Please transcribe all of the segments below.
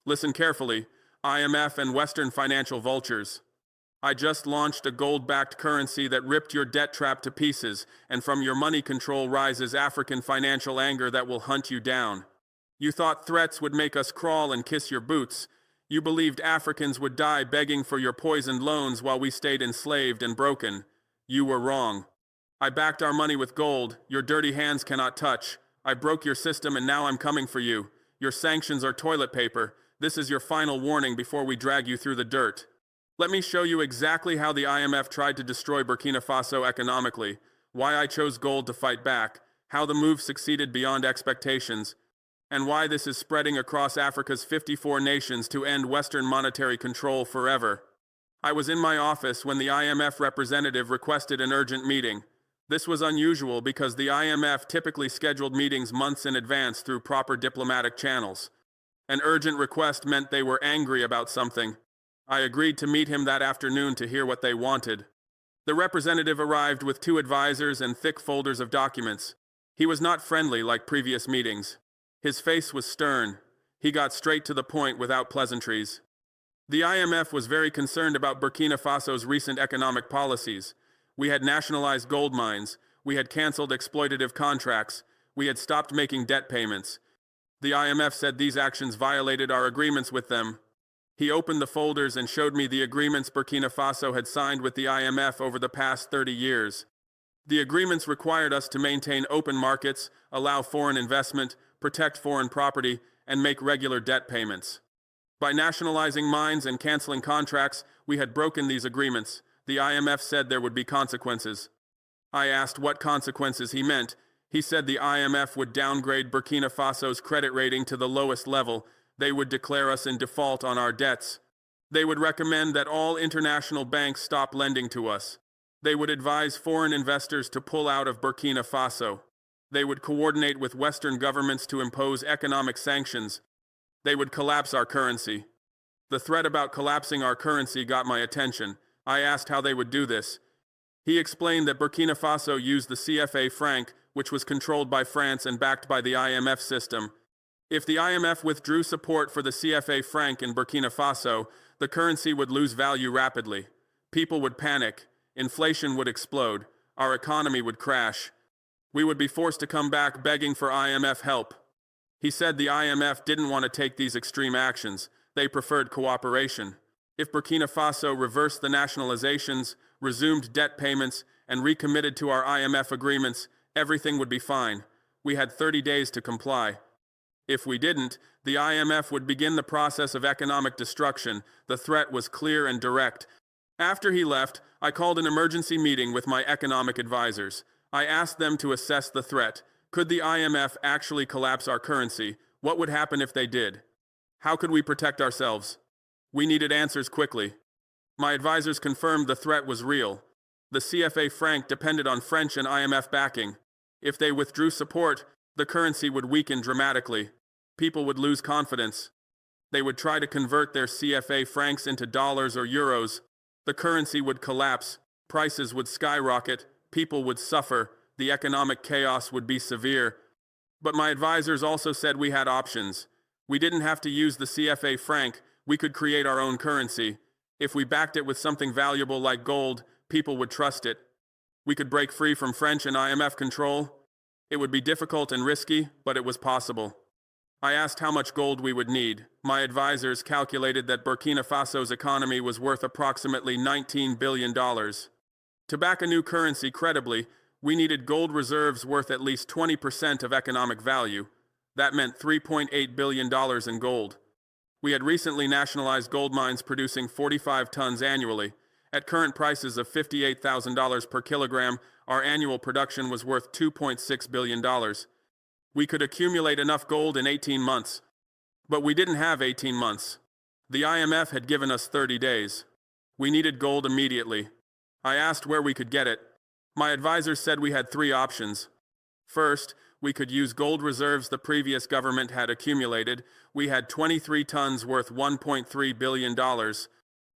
Listen carefully, IMF and Western financial vultures. I just launched a gold-backed currency that ripped your debt trap to pieces, and from your money control rises African financial anger that will hunt you down. You thought threats would make us crawl and kiss your boots. You believed Africans would die begging for your poisoned loans while we stayed enslaved and broken. You were wrong. I backed our money with gold your dirty hands cannot touch. I broke your system and now I'm coming for you. Your sanctions are toilet paper. This is your final warning before we drag you through the dirt. Let me show you exactly how the IMF tried to destroy Burkina Faso economically, why I chose gold to fight back, how the move succeeded beyond expectations, and why this is spreading across Africa's 54 nations to end Western monetary control forever. I was in my office when the IMF representative requested an urgent meeting. This was unusual because the IMF typically scheduled meetings months in advance through proper diplomatic channels. An urgent request meant they were angry about something. I agreed to meet him that afternoon to hear what they wanted. The representative arrived with 2 advisors and thick folders of documents. He was not friendly like previous meetings. His face was stern. He got straight to the point without pleasantries. The IMF was very concerned about Burkina Faso's recent economic policies. We had nationalized gold mines. We had canceled exploitative contracts. We had stopped making debt payments. The IMF said these actions violated our agreements with them. He opened the folders and showed me the agreements Burkina Faso had signed with the IMF over the past 30 years. The agreements required us to maintain open markets, allow foreign investment, protect foreign property, and make regular debt payments. By nationalizing mines and canceling contracts, we had broken these agreements. The IMF said there would be consequences. I asked what consequences he meant. He said the IMF would downgrade Burkina Faso's credit rating to the lowest level. They would declare us in default on our debts. They would recommend that all international banks stop lending to us. They would advise foreign investors to pull out of Burkina Faso. They would coordinate with Western governments to impose economic sanctions. They would collapse our currency. The threat about collapsing our currency got my attention. I asked how they would do this. He explained that Burkina Faso used the CFA franc, which was controlled by France and backed by the IMF system. If the IMF withdrew support for the CFA franc in Burkina Faso, the currency would lose value rapidly. People would panic. Inflation would explode. Our economy would crash. We would be forced to come back begging for IMF help. He said the IMF didn't want to take these extreme actions. They preferred cooperation. If Burkina Faso reversed the nationalizations, resumed debt payments, and recommitted to our IMF agreements, everything would be fine. We had 30 days to comply. If we didn't, the IMF would begin the process of economic destruction. The threat was clear and direct. After he left, I called an emergency meeting with my economic advisors. I asked them to assess the threat. Could the IMF actually collapse our currency? What would happen if they did? How could we protect ourselves? We needed answers quickly. My advisors confirmed the threat was real. The CFA franc depended on French and IMF backing. If they withdrew support, the currency would weaken dramatically. People would lose confidence. They would try to convert their CFA francs into dollars or euros. The currency would collapse. Prices would skyrocket. People would suffer. The economic chaos would be severe. But my advisors also said we had options. We didn't have to use the CFA franc. We could create our own currency. If we backed it with something valuable like gold, people would trust it. We could break free from French and IMF control. It would be difficult and risky, but it was possible. I asked how much gold we would need. My advisors calculated that Burkina Faso's economy was worth approximately $19 billion. To back a new currency credibly, we needed gold reserves worth at least 20% of economic value. That meant $3.8 billion in gold. We had recently nationalized gold mines producing 45 tons annually. At current prices of $58,000 per kilogram, our annual production was worth $2.6 billion. We could accumulate enough gold in 18 months. But we didn't have 18 months. The IMF had given us 30 days. We needed gold immediately. I asked where we could get it. My advisors said we had 3 options. First, we could use gold reserves the previous government had accumulated. We had 23 tons worth $1.3 billion.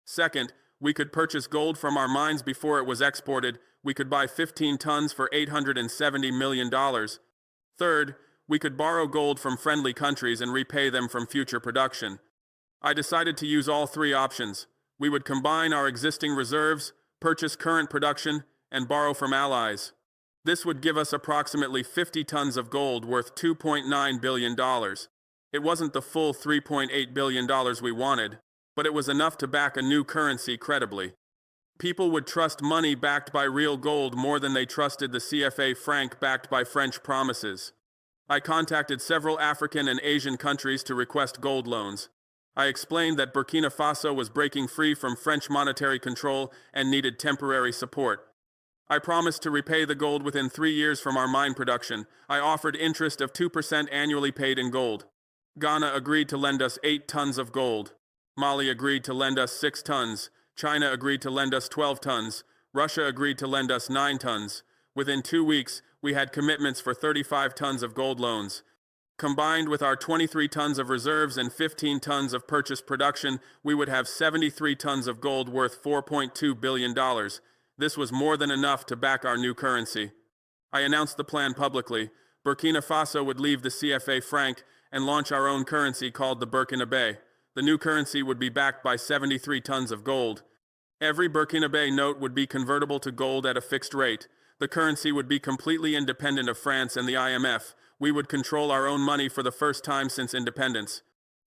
Second, we could purchase gold from our mines before it was exported. We could buy 15 tons for $870 million. Third, we could borrow gold from friendly countries and repay them from future production. I decided to use all three options. We would combine our existing reserves, purchase current production, and borrow from allies. This would give us approximately 50 tons of gold worth $2.9 billion. It wasn't the full $3.8 billion we wanted, but it was enough to back a new currency credibly. People would trust money backed by real gold more than they trusted the CFA franc backed by French promises. I contacted several African and Asian countries to request gold loans. I explained that Burkina Faso was breaking free from French monetary control and needed temporary support. I promised to repay the gold within 3 years from our mine production. I offered interest of 2% annually paid in gold. Ghana agreed to lend us 8 tons of gold. Mali agreed to lend us 6 tons. China agreed to lend us 12 tons. Russia agreed to lend us 9 tons. Within 2 weeks, we had commitments for 35 tons of gold loans. Combined with our 23 tons of reserves and 15 tons of purchased production, we would have 73 tons of gold worth $4.2 billion. This was more than enough to back our new currency. I announced the plan publicly. Burkina Faso would leave the CFA franc and launch our own currency called the Burkinabe. The new currency would be backed by 73 tons of gold. Every Burkinabe note would be convertible to gold at a fixed rate. The currency would be completely independent of France and the IMF. We would control our own money for the first time since independence.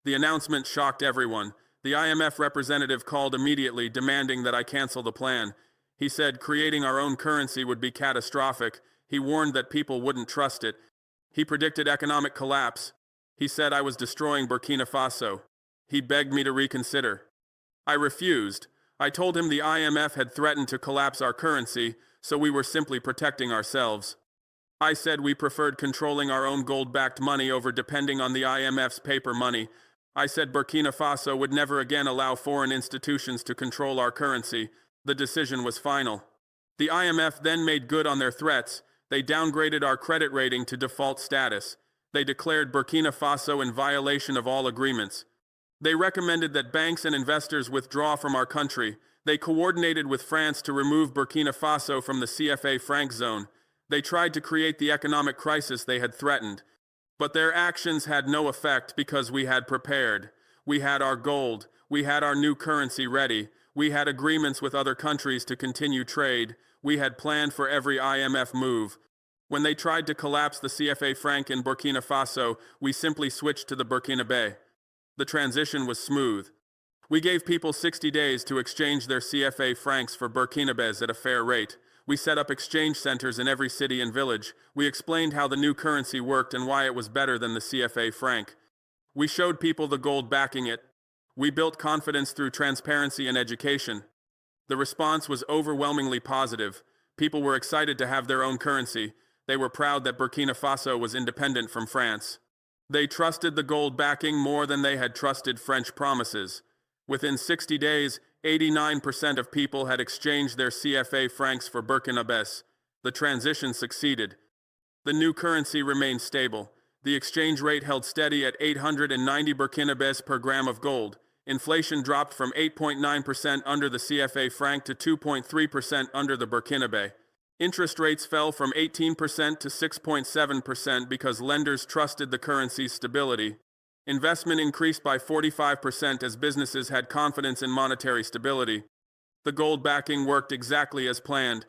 The announcement shocked everyone. The IMF representative called immediately, demanding that I cancel the plan. He said creating our own currency would be catastrophic. He warned that people wouldn't trust it. He predicted economic collapse. He said I was destroying Burkina Faso. He begged me to reconsider. I refused. I told him the IMF had threatened to collapse our currency, so we were simply protecting ourselves. I said we preferred controlling our own gold-backed money over depending on the IMF's paper money. I said Burkina Faso would never again allow foreign institutions to control our currency. The decision was final. The IMF then made good on their threats. They downgraded our credit rating to default status. They declared Burkina Faso in violation of all agreements. They recommended that banks and investors withdraw from our country. They coordinated with France to remove Burkina Faso from the CFA franc zone. They tried to create the economic crisis they had threatened. But their actions had no effect because we had prepared. We had our gold. We had our new currency ready. We had agreements with other countries to continue trade. We had planned for every IMF move. When they tried to collapse the CFA franc in Burkina Faso, we simply switched to the Burkinabe. The transition was smooth. We gave people 60 days to exchange their CFA francs for Burkinabes at a fair rate. We set up exchange centers in every city and village. We explained how the new currency worked and why it was better than the CFA franc. We showed people the gold backing it. We built confidence through transparency and education. The response was overwhelmingly positive. People were excited to have their own currency. They were proud that Burkina Faso was independent from France. They trusted the gold backing more than they had trusted French promises. Within 60 days, 89% of people had exchanged their CFA francs for Burkinabes. The transition succeeded. The new currency remained stable. The exchange rate held steady at 890 Burkinabes per gram of gold. Inflation dropped from 8.9% under the CFA franc to 2.3% under the Burkinabe. Interest rates fell from 18% to 6.7% because lenders trusted the currency's stability. Investment increased by 45% as businesses had confidence in monetary stability. The gold backing worked exactly as planned.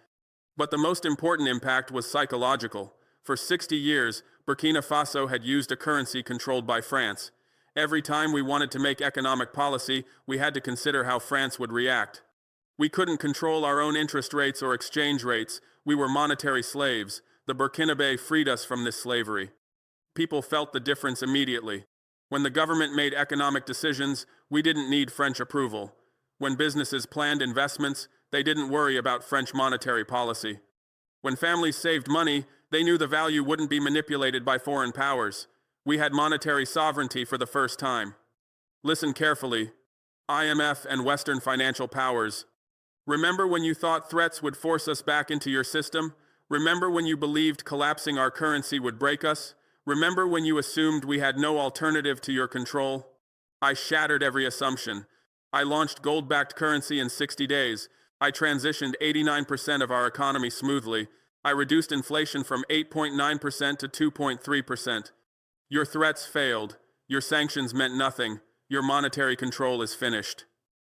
But the most important impact was psychological. For 60 years, Burkina Faso had used a currency controlled by France. Every time we wanted to make economic policy, we had to consider how France would react. We couldn't control our own interest rates or exchange rates. We were monetary slaves. The Burkinabe freed us from this slavery. People felt the difference immediately. When the government made economic decisions, we didn't need French approval. When businesses planned investments, they didn't worry about French monetary policy. When families saved money, they knew the value wouldn't be manipulated by foreign powers. We had monetary sovereignty for the first time. Listen carefully. IMF and Western financial powers. Remember when you thought threats would force us back into your system? Remember when you believed collapsing our currency would break us? Remember when you assumed we had no alternative to your control? I shattered every assumption. I launched gold-backed currency in 60 days. I transitioned 89% of our economy smoothly. I reduced inflation from 8.9% to 2.3%. Your threats failed. Your sanctions meant nothing. Your monetary control is finished.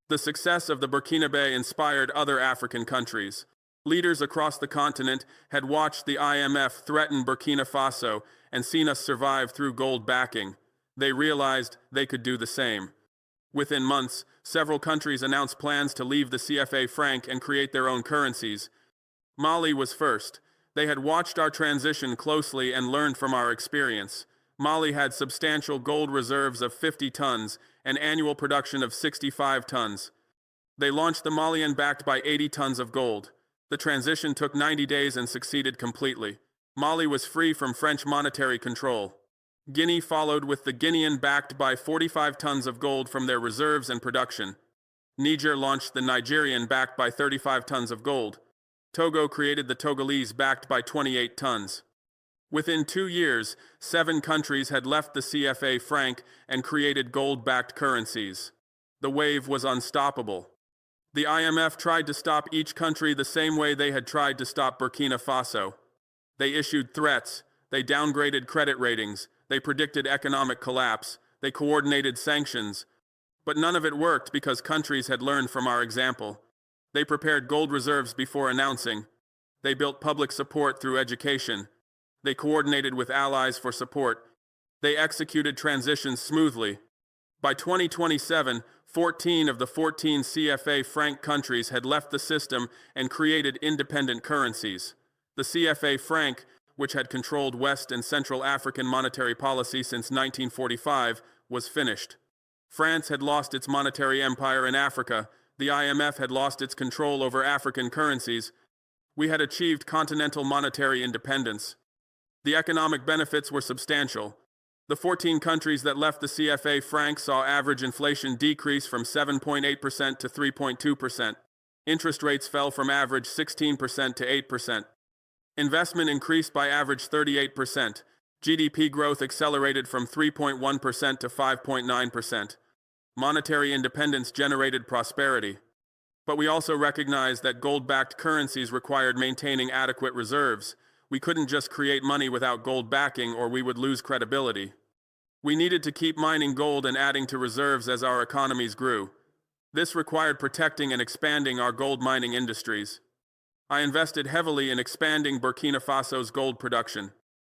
The success of the Burkina Faso inspired other African countries. Leaders across the continent had watched the IMF threaten Burkina Faso and seen us survive through gold backing. They realized they could do the same. Within months, several countries announced plans to leave the CFA franc and create their own currencies. Mali was first. They had watched our transition closely and learned from our experience. Mali had substantial gold reserves of 50 tons and annual production of 65 tons. They launched the Malian backed by 80 tons of gold. The transition took 90 days and succeeded completely. Mali was free from French monetary control. Guinea followed with the Guinean backed by 45 tons of gold from their reserves and production. Niger launched the Nigerian backed by 35 tons of gold. Togo created the Togolese backed by 28 tons. Within 2 years, 7 countries had left the CFA franc and created gold-backed currencies. The wave was unstoppable. The IMF tried to stop each country the same way they had tried to stop Burkina Faso. They issued threats, they downgraded credit ratings, they predicted economic collapse, they coordinated sanctions. But none of it worked because countries had learned from our example. They prepared gold reserves before announcing. They built public support through education. They coordinated with allies for support. They executed transitions smoothly. By 2027, 14 of the 14 CFA franc countries had left the system and created independent currencies. The CFA franc, which had controlled West and Central African monetary policy since 1945, was finished. France had lost its monetary empire in Africa. The IMF had lost its control over African currencies. We had achieved continental monetary independence. The economic benefits were substantial. The 14 countries that left the CFA franc saw average inflation decrease from 7.8% to 3.2%. Interest rates fell from average 16% to 8%. Investment increased by average 38%. GDP growth accelerated from 3.1% to 5.9%. Monetary independence generated prosperity. But we also recognized that gold-backed currencies required maintaining adequate reserves. We couldn't just create money without gold backing or we would lose credibility. We needed to keep mining gold and adding to reserves as our economies grew. This required protecting and expanding our gold mining industries. I invested heavily in expanding Burkina Faso's gold production.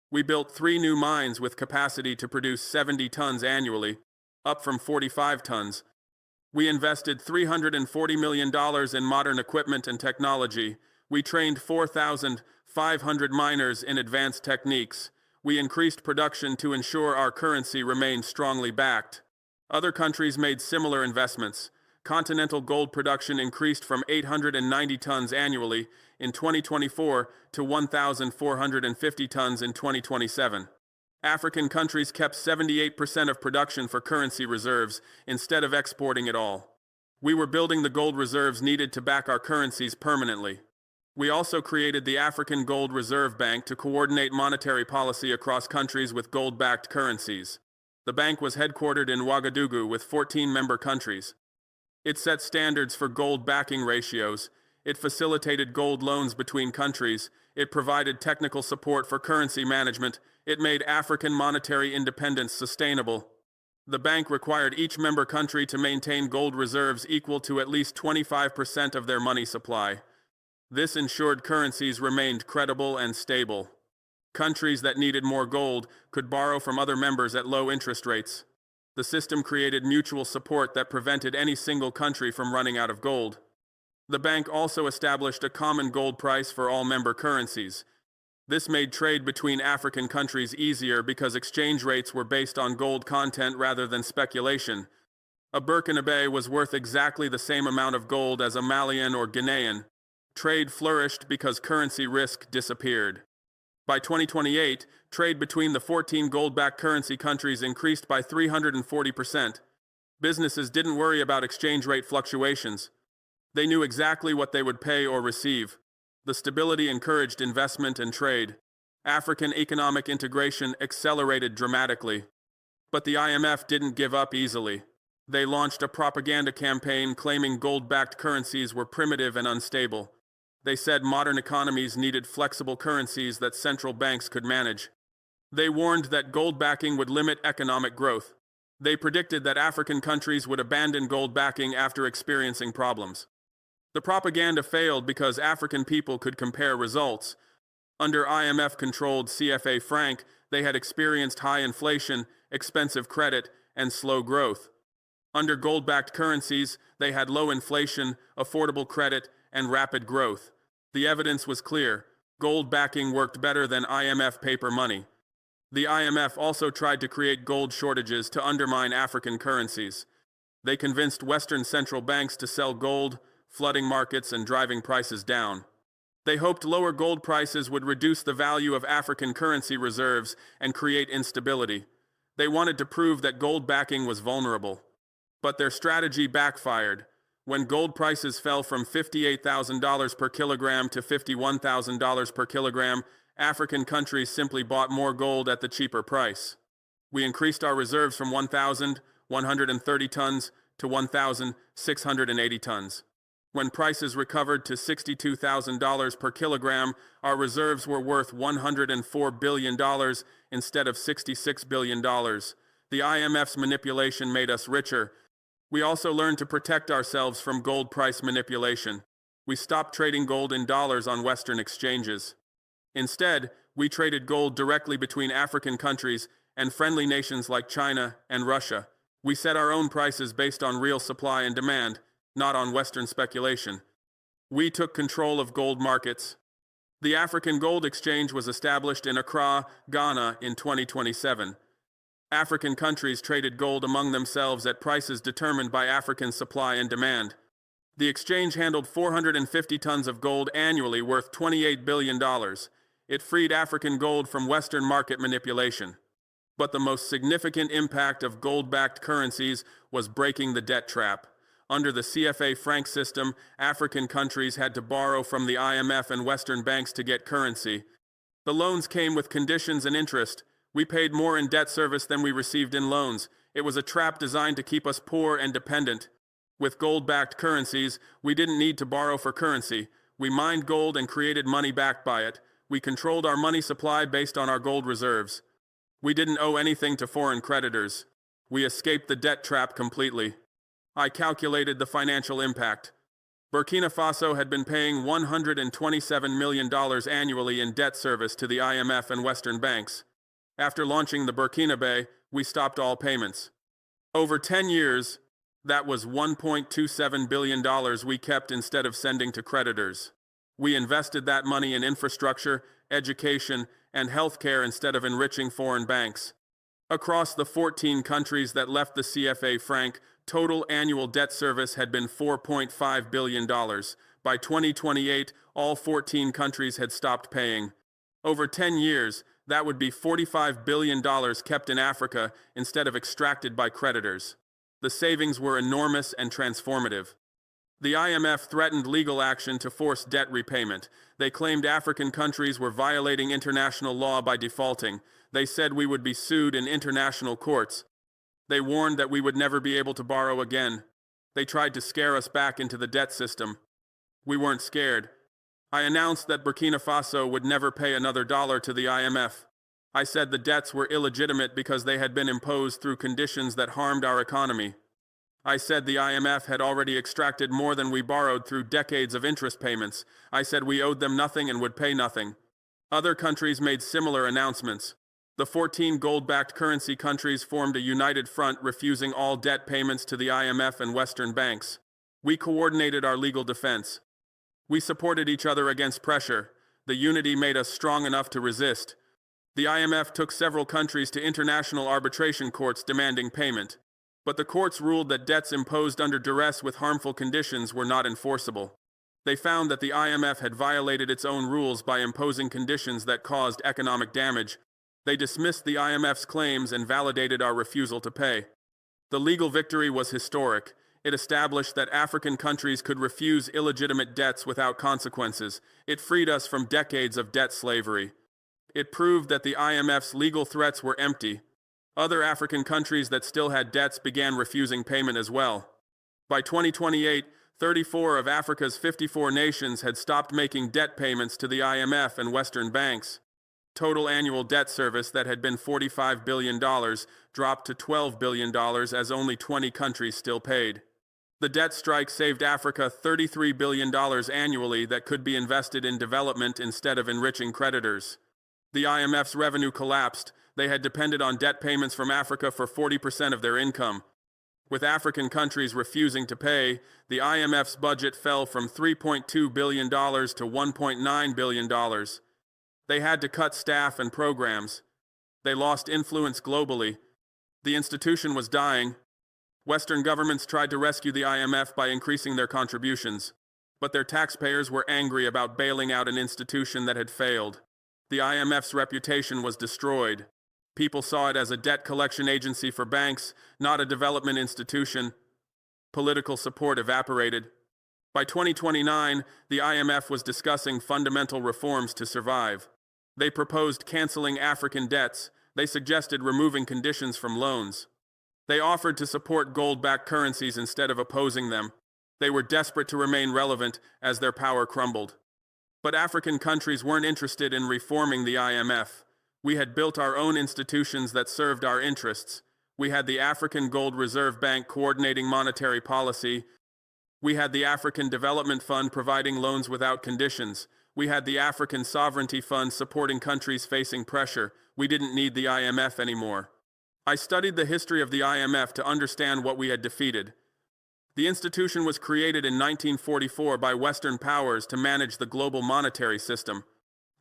We built 3 new mines with capacity to produce 70 tons annually, up from 45 tons. We invested $340 million in modern equipment and technology. We trained 4,500 miners in advanced techniques. We increased production to ensure our currency remained strongly backed. Other countries made similar investments. Continental gold production increased from 890 tons annually in 2024 to 1,450 tons in 2027. African countries kept 78% of production for currency reserves instead of exporting it all. We were building the gold reserves needed to back our currencies permanently. We also created the African Gold Reserve Bank to coordinate monetary policy across countries with gold-backed currencies. The bank was headquartered in Ouagadougou with 14 member countries. It set standards for gold backing ratios. It facilitated gold loans between countries. It provided technical support for currency management. It made African monetary independence sustainable. The bank required each member country to maintain gold reserves equal to at least 25% of their money supply. This ensured currencies remained credible and stable. Countries that needed more gold could borrow from other members at low interest rates. The system created mutual support that prevented any single country from running out of gold. The bank also established a common gold price for all member currencies. This made trade between African countries easier because exchange rates were based on gold content rather than speculation. A Burkina Faso was worth exactly the same amount of gold as a Malian or Guinean. Trade flourished because currency risk disappeared. By 2028, trade between the 14 gold-backed currency countries increased by 340%. Businesses didn't worry about exchange rate fluctuations. They knew exactly what they would pay or receive. The stability encouraged investment and trade. African economic integration accelerated dramatically. But the IMF didn't give up easily. They launched a propaganda campaign claiming gold-backed currencies were primitive and unstable. They said modern economies needed flexible currencies that central banks could manage. They warned that gold backing would limit economic growth. They predicted that African countries would abandon gold backing after experiencing problems. The propaganda failed because African people could compare results. Under IMF-controlled CFA franc, they had experienced high inflation, expensive credit, and slow growth. Under gold-backed currencies, they had low inflation, affordable credit, and rapid growth. The evidence was clear. Gold backing worked better than IMF paper money. The IMF also tried to create gold shortages to undermine African currencies. They convinced Western central banks to sell gold, flooding markets and driving prices down. They hoped lower gold prices would reduce the value of African currency reserves and create instability. They wanted to prove that gold backing was vulnerable. But their strategy backfired. When gold prices fell from $58,000 per kilogram to $51,000 per kilogram, African countries simply bought more gold at the cheaper price. We increased our reserves from 1,130 tons to 1,680 tons. When prices recovered to $62,000 per kilogram, our reserves were worth $104 billion instead of $66 billion. The IMF's manipulation made us richer. We also learned to protect ourselves from gold price manipulation. We stopped trading gold in dollars on Western exchanges. Instead, we traded gold directly between African countries and friendly nations like China and Russia. We set our own prices based on real supply and demand, not on Western speculation. We took control of gold markets. The African Gold Exchange was established in Accra, Ghana in 2027. African countries traded gold among themselves at prices determined by African supply and demand. The exchange handled 450 tons of gold annually worth $28 billion. It freed African gold from Western market manipulation. But the most significant impact of gold-backed currencies was breaking the debt trap. Under the CFA franc system, African countries had to borrow from the IMF and Western banks to get currency. The loans came with conditions and interest. We paid more in debt service than we received in loans. It was a trap designed to keep us poor and dependent. With gold-backed currencies, we didn't need to borrow for currency. We mined gold and created money backed by it. We controlled our money supply based on our gold reserves. We didn't owe anything to foreign creditors. We escaped the debt trap completely. I calculated the financial impact. Burkina Faso had been paying $127 million annually in debt service to the IMF and Western banks. After launching the Burkinabe, we stopped all payments. Over 10 years, that was $1.27 billion we kept instead of sending to creditors. We invested that money in infrastructure, education, and healthcare instead of enriching foreign banks. Across the 14 countries that left the CFA franc, total annual debt service had been $4.5 billion. By 2028, all 14 countries had stopped paying. Over 10 years, that would be $45 billion kept in Africa instead of extracted by creditors. The savings were enormous and transformative. The IMF threatened legal action to force debt repayment. They claimed African countries were violating international law by defaulting. They said we would be sued in international courts. They warned that we would never be able to borrow again. They tried to scare us back into the debt system. We weren't scared. I announced that Burkina Faso would never pay another dollar to the IMF. I said the debts were illegitimate because they had been imposed through conditions that harmed our economy. I said the IMF had already extracted more than we borrowed through decades of interest payments. I said we owed them nothing and would pay nothing. Other countries made similar announcements. The 14 gold-backed currency countries formed a united front refusing all debt payments to the IMF and Western banks. We coordinated our legal defense. We supported each other against pressure. The unity made us strong enough to resist. The IMF took several countries to international arbitration courts demanding payment. But the courts ruled that debts imposed under duress with harmful conditions were not enforceable. They found that the IMF had violated its own rules by imposing conditions that caused economic damage. They dismissed the IMF's claims and validated our refusal to pay. The legal victory was historic. It established that African countries could refuse illegitimate debts without consequences. It freed us from decades of debt slavery. It proved that the IMF's legal threats were empty. Other African countries that still had debts began refusing payment as well. By 2028, 34 of Africa's 54 nations had stopped making debt payments to the IMF and Western banks. Total annual debt service that had been $45 billion dropped to $12 billion as only 20 countries still paid. The debt strike saved Africa $33 billion annually that could be invested in development instead of enriching creditors. The IMF's revenue collapsed. They had depended on debt payments from Africa for 40% of their income. With African countries refusing to pay, the IMF's budget fell from $3.2 billion to $1.9 billion. They had to cut staff and programs. They lost influence globally. The institution was dying. Western governments tried to rescue the IMF by increasing their contributions, but their taxpayers were angry about bailing out an institution that had failed. The IMF's reputation was destroyed. People saw it as a debt collection agency for banks, not a development institution. Political support evaporated. By 2029, the IMF was discussing fundamental reforms to survive. They proposed canceling African debts. They suggested removing conditions from loans. They offered to support gold-backed currencies instead of opposing them. They were desperate to remain relevant as their power crumbled. But African countries weren't interested in reforming the IMF. We had built our own institutions that served our interests. We had the African Gold Reserve Bank coordinating monetary policy. We had the African Development Fund providing loans without conditions. We had the African Sovereignty Fund supporting countries facing pressure. We didn't need the IMF anymore. I studied the history of the IMF to understand what we had defeated. The institution was created in 1944 by Western powers to manage the global monetary system.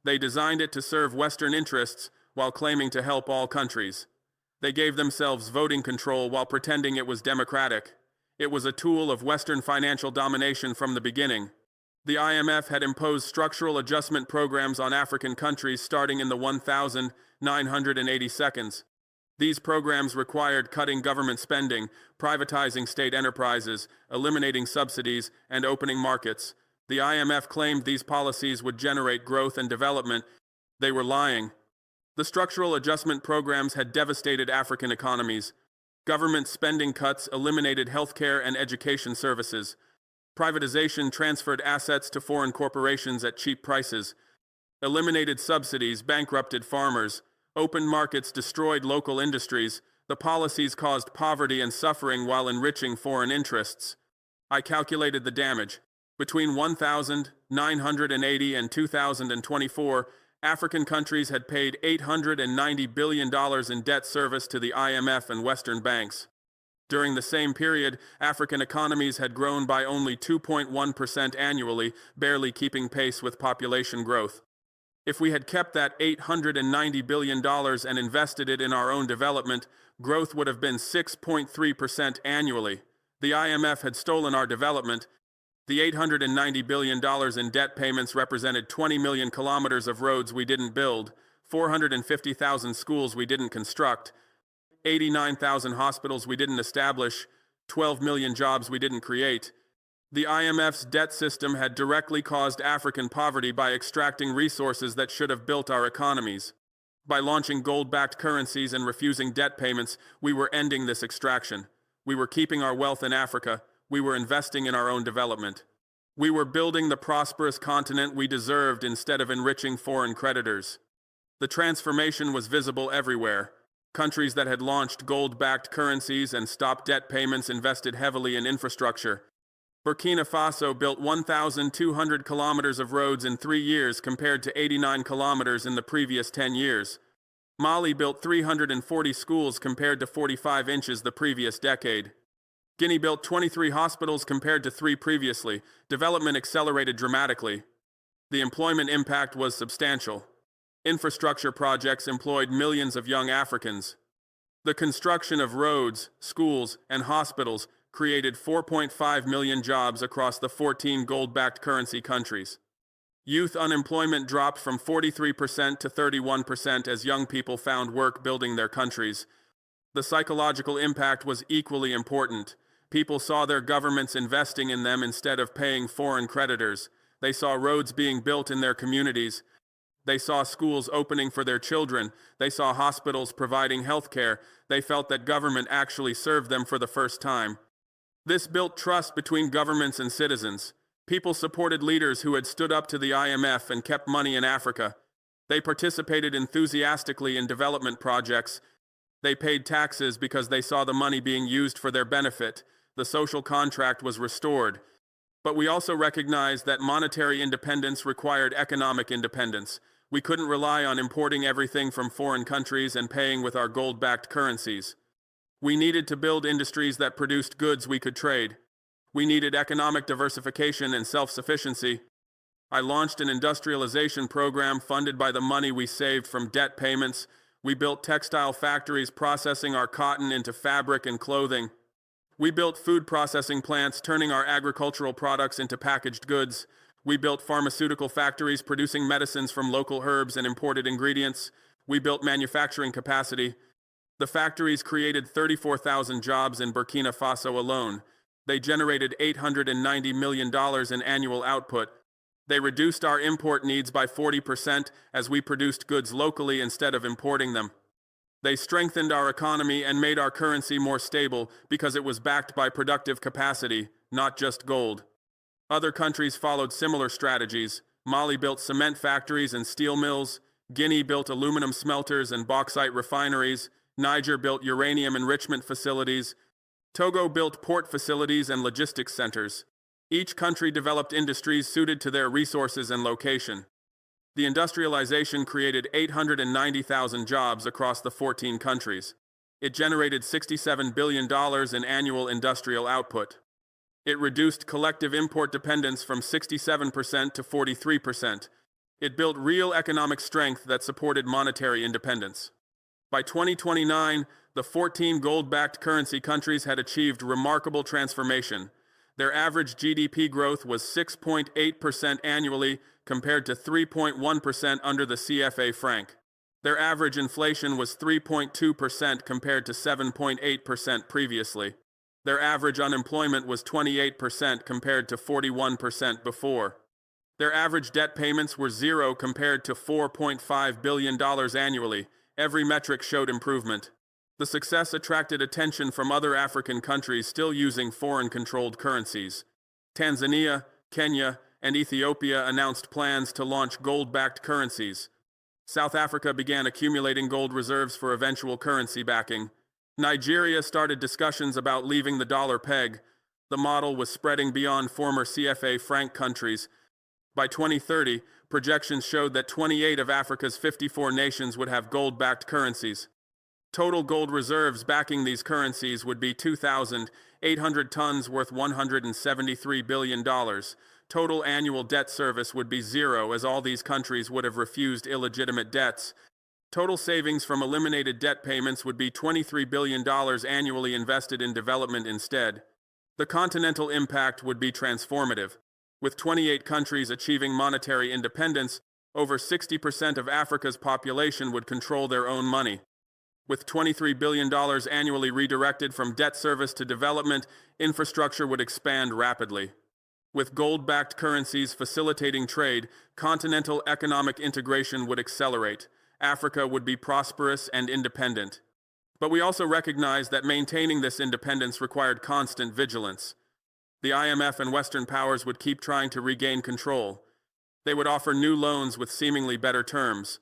They designed it to serve Western interests while claiming to help all countries. They gave themselves voting control while pretending it was democratic. It was a tool of Western financial domination from the beginning. The IMF had imposed structural adjustment programs on African countries starting in the 1982. These programs required cutting government spending, privatizing state enterprises, eliminating subsidies, and opening markets. The IMF claimed these policies would generate growth and development. They were lying. The structural adjustment programs had devastated African economies. Government spending cuts eliminated healthcare and education services. Privatization transferred assets to foreign corporations at cheap prices. Eliminated subsidies bankrupted farmers. Open markets destroyed local industries. The policies caused poverty and suffering while enriching foreign interests. I calculated the damage. Between 1980 and 2024, African countries had paid $890 billion in debt service to the IMF and Western banks. During the same period, African economies had grown by only 2.1% annually, barely keeping pace with population growth. If we had kept that $890 billion and invested it in our own development, growth would have been 6.3% annually. The IMF had stolen our development. The $890 billion in debt payments represented 20 million kilometers of roads we didn't build, 450,000 schools we didn't construct, 89,000 hospitals we didn't establish, 12 million jobs we didn't create. The IMF's debt system had directly caused African poverty by extracting resources that should have built our economies. By launching gold-backed currencies and refusing debt payments, we were ending this extraction. We were keeping our wealth in Africa. We were investing in our own development. We were building the prosperous continent we deserved instead of enriching foreign creditors. The transformation was visible everywhere. Countries that had launched gold-backed currencies and stopped debt payments invested heavily in infrastructure. Burkina Faso built 1,200 kilometers of roads in 3 years compared to 89 kilometers in the previous 10 years. Mali built 340 schools compared to 45 inches the previous decade. Guinea built 23 hospitals compared to 3 previously. Development accelerated dramatically. The employment impact was substantial. Infrastructure projects employed millions of young Africans. The construction of roads, schools, and hospitals created 4.5 million jobs across the 14 gold-backed currency countries. Youth unemployment dropped from 43% to 31% as young people found work building their countries. The psychological impact was equally important. People saw their governments investing in them instead of paying foreign creditors. They saw roads being built in their communities. They saw schools opening for their children. They saw hospitals providing health care. They felt that government actually served them for the first time. This built trust between governments and citizens. People supported leaders who had stood up to the IMF and kept money in Africa. They participated enthusiastically in development projects. They paid taxes because they saw the money being used for their benefit. The social contract was restored. But we also recognized that monetary independence required economic independence. We couldn't rely on importing everything from foreign countries and paying with our gold-backed currencies. We needed to build industries that produced goods we could trade. We needed economic diversification and self-sufficiency. I launched an industrialization program funded by the money we saved from debt payments. We built textile factories processing our cotton into fabric and clothing. We built food processing plants turning our agricultural products into packaged goods. We built pharmaceutical factories producing medicines from local herbs and imported ingredients. We built manufacturing capacity. The factories created 34,000 jobs in Burkina Faso alone. They generated $890 million in annual output. They reduced our import needs by 40% as we produced goods locally instead of importing them. They strengthened our economy and made our currency more stable because it was backed by productive capacity, not just gold. Other countries followed similar strategies. Mali built cement factories and steel mills. Guinea built aluminum smelters and bauxite refineries. Niger built uranium enrichment facilities. Togo built port facilities and logistics centers. Each country developed industries suited to their resources and location. The industrialization created 890,000 jobs across the 14 countries. It generated $67 billion in annual industrial output. It reduced collective import dependence from 67% to 43%. It built real economic strength that supported monetary independence. By 2029, the 14 gold-backed currency countries had achieved remarkable transformation. Their average GDP growth was 6.8% annually compared to 3.1% under the CFA franc. Their average inflation was 3.2% compared to 7.8% previously. Their average unemployment was 28% compared to 41% before. Their average debt payments were zero compared to $4.5 billion annually. Every metric showed improvement. The success attracted attention from other African countries still using foreign-controlled currencies. Tanzania, Kenya, and Ethiopia announced plans to launch gold-backed currencies. South Africa began accumulating gold reserves for eventual currency backing. Nigeria started discussions about leaving the dollar peg. The model was spreading beyond former CFA franc countries. By 2030, projections showed that 28 of Africa's 54 nations would have gold-backed currencies. Total gold reserves backing these currencies would be 2,800 tons worth $173 billion. Total annual debt service would be zero as all these countries would have refused illegitimate debts. Total savings from eliminated debt payments would be $23 billion annually invested in development instead. The continental impact would be transformative. With 28 countries achieving monetary independence, over 60% of Africa's population would control their own money. With $23 billion annually redirected from debt service to development, infrastructure would expand rapidly. With gold-backed currencies facilitating trade, continental economic integration would accelerate. Africa would be prosperous and independent. But we also recognize that maintaining this independence required constant vigilance. The IMF and Western powers would keep trying to regain control. They would offer new loans with seemingly better terms.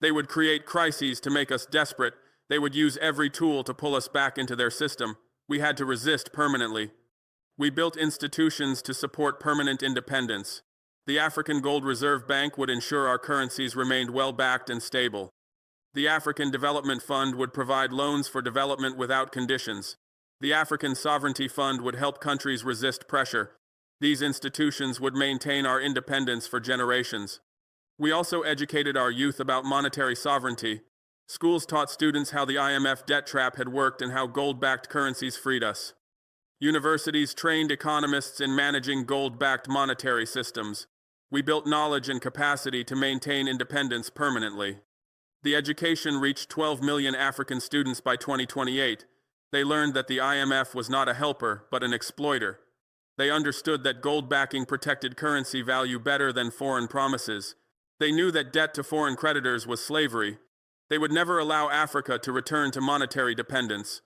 They would create crises to make us desperate. They would use every tool to pull us back into their system. We had to resist permanently. We built institutions to support permanent independence. The African Gold Reserve Bank would ensure our currencies remained well-backed and stable. The African Development Fund would provide loans for development without conditions. The African Sovereignty Fund would help countries resist pressure. These institutions would maintain our independence for generations. We also educated our youth about monetary sovereignty. Schools taught students how the IMF debt trap had worked and how gold-backed currencies freed us. Universities trained economists in managing gold-backed monetary systems. We built knowledge and capacity to maintain independence permanently. The education reached 12 million African students by 2028. They learned that the IMF was not a helper, but an exploiter. They understood that gold backing protected currency value better than foreign promises. They knew that debt to foreign creditors was slavery. They would never allow Africa to return to monetary dependence.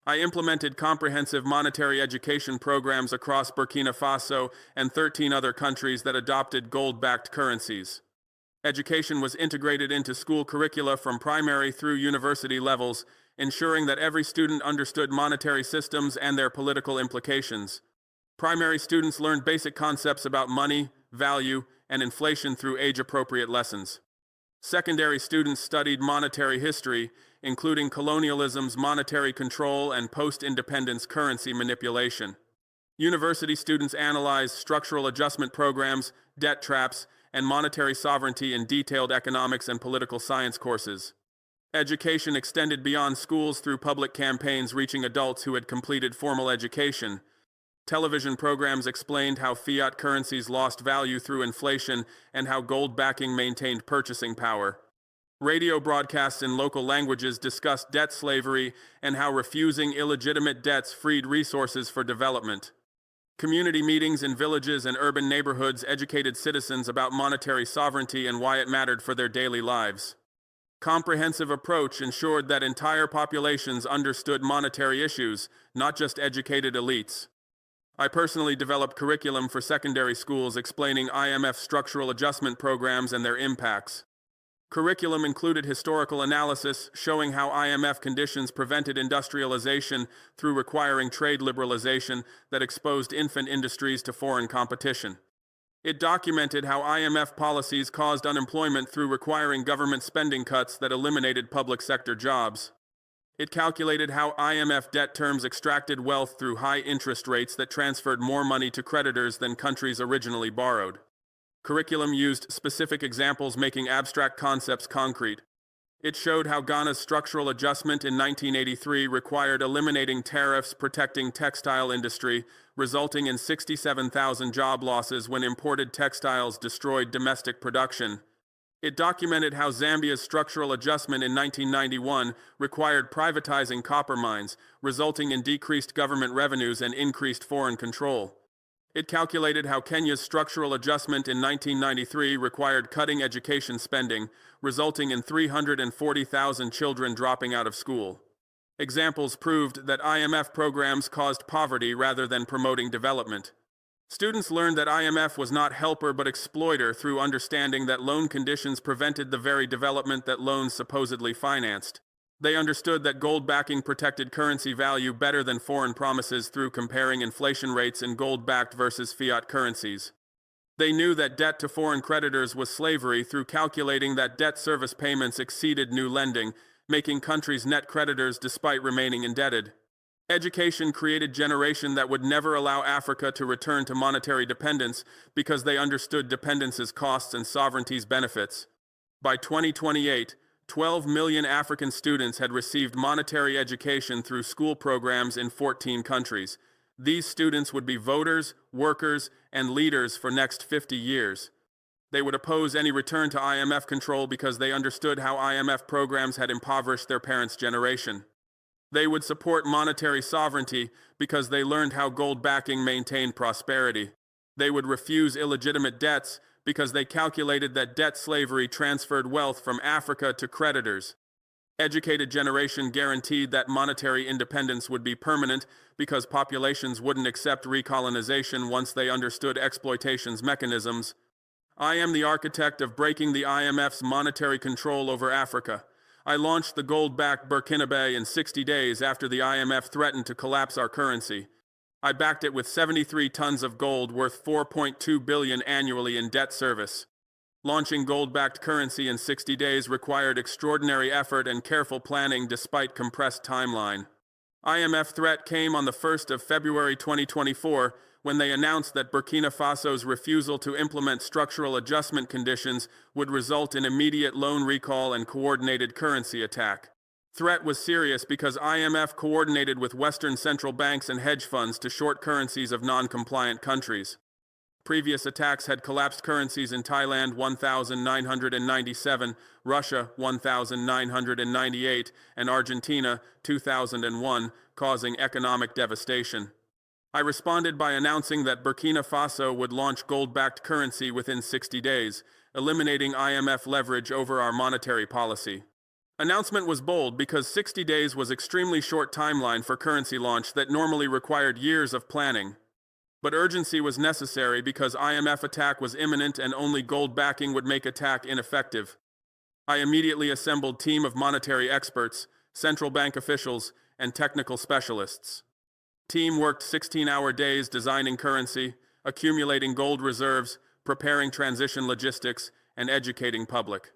I implemented comprehensive monetary education programs across Burkina Faso and 13 other countries that adopted gold-backed currencies. Education was integrated into school curricula from primary through university levels, ensuring that every student understood monetary systems and their political implications. Primary students learned basic concepts about money, value, and inflation through age-appropriate lessons. Secondary students studied monetary history, including colonialism's monetary control and post-independence currency manipulation. University students analyzed structural adjustment programs, debt traps, and monetary sovereignty in detailed economics and political science courses. Education extended beyond schools through public campaigns reaching adults who had completed formal education. Television programs explained how fiat currencies lost value through inflation and how gold backing maintained purchasing power. Radio broadcasts in local languages discussed debt slavery and how refusing illegitimate debts freed resources for development. Community meetings in villages and urban neighborhoods educated citizens about monetary sovereignty and why it mattered for their daily lives. Comprehensive approach ensured that entire populations understood monetary issues, not just educated elites. I personally developed curriculum for secondary schools explaining IMF structural adjustment programs and their impacts. Curriculum included historical analysis showing how IMF conditions prevented industrialization through requiring trade liberalization that exposed infant industries to foreign competition. It documented how IMF policies caused unemployment through requiring government spending cuts that eliminated public sector jobs. It calculated how IMF debt terms extracted wealth through high interest rates that transferred more money to creditors than countries originally borrowed. Curriculum used specific examples making abstract concepts concrete. It showed how Ghana's structural adjustment in 1983 required eliminating tariffs protecting textile industry, resulting in 67,000 job losses when imported textiles destroyed domestic production. It documented how Zambia's structural adjustment in 1991 required privatizing copper mines, resulting in decreased government revenues and increased foreign control. It calculated how Kenya's structural adjustment in 1993 required cutting education spending, resulting in 340,000 children dropping out of school. Examples proved that IMF programs caused poverty rather than promoting development. Students learned that IMF was not helper but exploiter through understanding that loan conditions prevented the very development that loans supposedly financed. They understood that gold backing protected currency value better than foreign promises through comparing inflation rates in gold-backed versus fiat currencies. They knew that debt to foreign creditors was slavery through calculating that debt service payments exceeded new lending, making countries net creditors despite remaining indebted. Education created generation that would never allow Africa to return to monetary dependence because they understood dependence's costs and sovereignty's benefits. By 2028, 12 million African students had received monetary education through school programs in 14 countries. These students would be voters, workers, and leaders for next 50 years. They would oppose any return to IMF control because they understood how IMF programs had impoverished their parents' generation. They would support monetary sovereignty because they learned how gold backing maintained prosperity. They would refuse illegitimate debts because they calculated that debt slavery transferred wealth from Africa to creditors. Educated generation guaranteed that monetary independence would be permanent because populations wouldn't accept recolonization once they understood exploitation's mechanisms. I am the architect of breaking the IMF's monetary control over Africa. I launched the gold-backed Burkina Faso in 60 days after the IMF threatened to collapse our currency. I backed it with 73 tons of gold worth $4.2 billion annually in debt service. Launching gold-backed currency in 60 days required extraordinary effort and careful planning despite compressed timeline. IMF threat came on the 1st of February 2024 when they announced that Burkina Faso's refusal to implement structural adjustment conditions would result in immediate loan recall and coordinated currency attack. Threat was serious because IMF coordinated with Western central banks and hedge funds to short currencies of non-compliant countries. Previous attacks had collapsed currencies in Thailand 1997, Russia 1998, and Argentina 2001, causing economic devastation. I responded by announcing that Burkina Faso would launch gold-backed currency within 60 days, eliminating IMF leverage over our monetary policy. Announcement was bold because 60 days was extremely short timeline for currency launch that normally required years of planning. But urgency was necessary because IMF attack was imminent and only gold backing would make attack ineffective. I immediately assembled a team of monetary experts, central bank officials, and technical specialists. Team worked 16-hour days designing currency, accumulating gold reserves, preparing transition logistics, and educating public.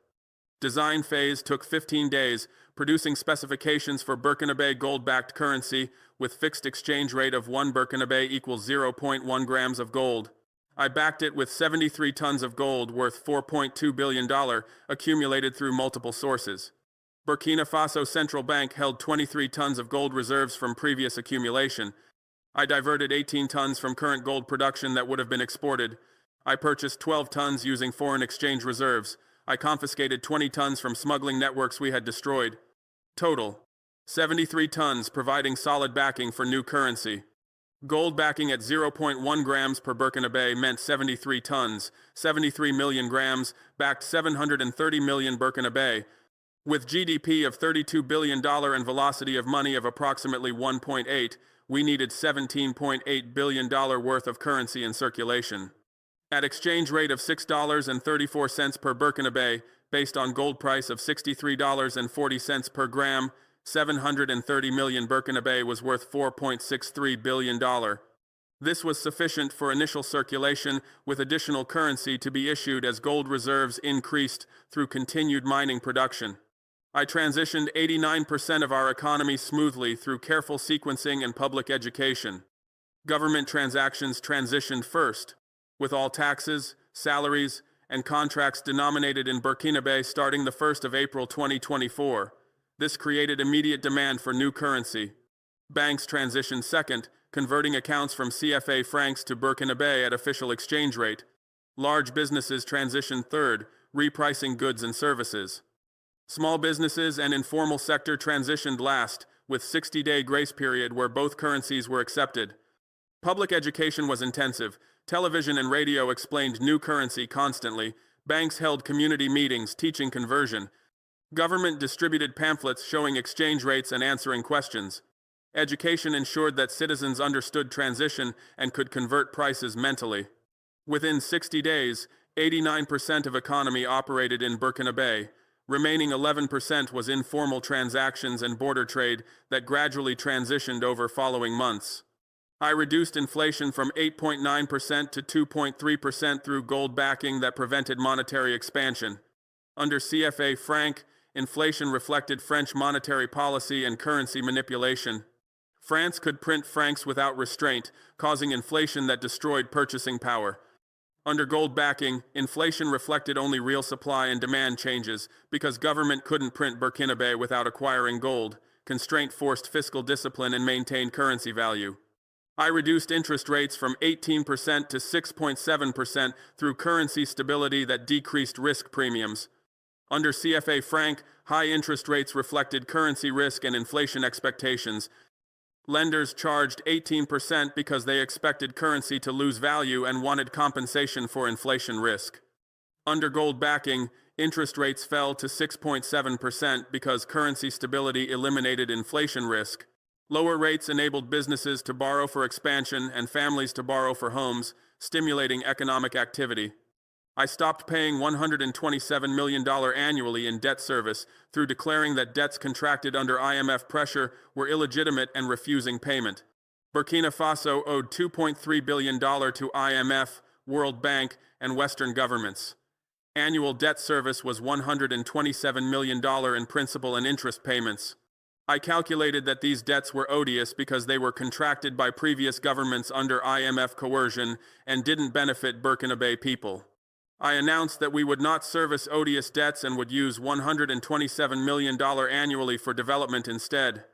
Design phase took 15 days, producing specifications for Burkinabe gold-backed currency with fixed exchange rate of 1 Burkinabe equals 0.1 grams of gold. I backed it with 73 tons of gold worth $4.2 billion accumulated through multiple sources. Burkina Faso Central Bank held 23 tons of gold reserves from previous accumulation. I diverted 18 tons from current gold production that would have been exported. I purchased 12 tons using foreign exchange reserves. I confiscated 20 tons from smuggling networks we had destroyed. Total, 73 tons providing solid backing for new currency. Gold backing at 0.1 grams per Burkinabe meant 73 tons, 73 million grams, backed 730 million Burkinabe. With GDP of $32 billion and velocity of money of approximately 1.8, we needed $17.8 billion worth of currency in circulation. At exchange rate of $6.34 per Burkinabe, based on gold price of $63.40 per gram, 730 million Burkinabe was worth $4.63 billion. This was sufficient for initial circulation, with additional currency to be issued as gold reserves increased through continued mining production. I transitioned 89% of our economy smoothly through careful sequencing and public education. Government transactions transitioned first, with all taxes, salaries, and contracts denominated in Burkinabe starting the 1st of April 2024. This created immediate demand for new currency. Banks transitioned second, converting accounts from CFA francs to Burkinabe at official exchange rate. Large businesses transitioned third, repricing goods and services. Small businesses and informal sector transitioned last, with 60-day grace period where both currencies were accepted. Public education was intensive. Television and radio explained new currency constantly. Banks held community meetings teaching conversion. Government distributed pamphlets showing exchange rates and answering questions. Education ensured that citizens understood transition and could convert prices mentally. Within 60 days, 89% of economy operated in Burkinabe. Remaining 11% was informal transactions and border trade that gradually transitioned over following months. I reduced inflation from 8.9% to 2.3% through gold backing that prevented monetary expansion. Under CFA franc, inflation reflected French monetary policy and currency manipulation. France could print francs without restraint, causing inflation that destroyed purchasing power. Under gold backing, inflation reflected only real supply and demand changes because government couldn't print Burkinabe without acquiring gold. Constraint forced fiscal discipline and maintained currency value. I reduced interest rates from 18% to 6.7% through currency stability that decreased risk premiums. Under CFA franc, high interest rates reflected currency risk and inflation expectations. Lenders charged 18% because they expected currency to lose value and wanted compensation for inflation risk. Under gold backing, interest rates fell to 6.7% because currency stability eliminated inflation risk. Lower rates enabled businesses to borrow for expansion and families to borrow for homes, stimulating economic activity. I stopped paying $127 million annually in debt service through declaring that debts contracted under IMF pressure were illegitimate and refusing payment. Burkina Faso owed $2.3 billion to IMF, World Bank, and Western governments. Annual debt service was $127 million in principal and interest payments. I calculated that these debts were odious because they were contracted by previous governments under IMF coercion and didn't benefit Burkinabe people. I announced that we would not service odious debts and would use $127 million annually for development instead.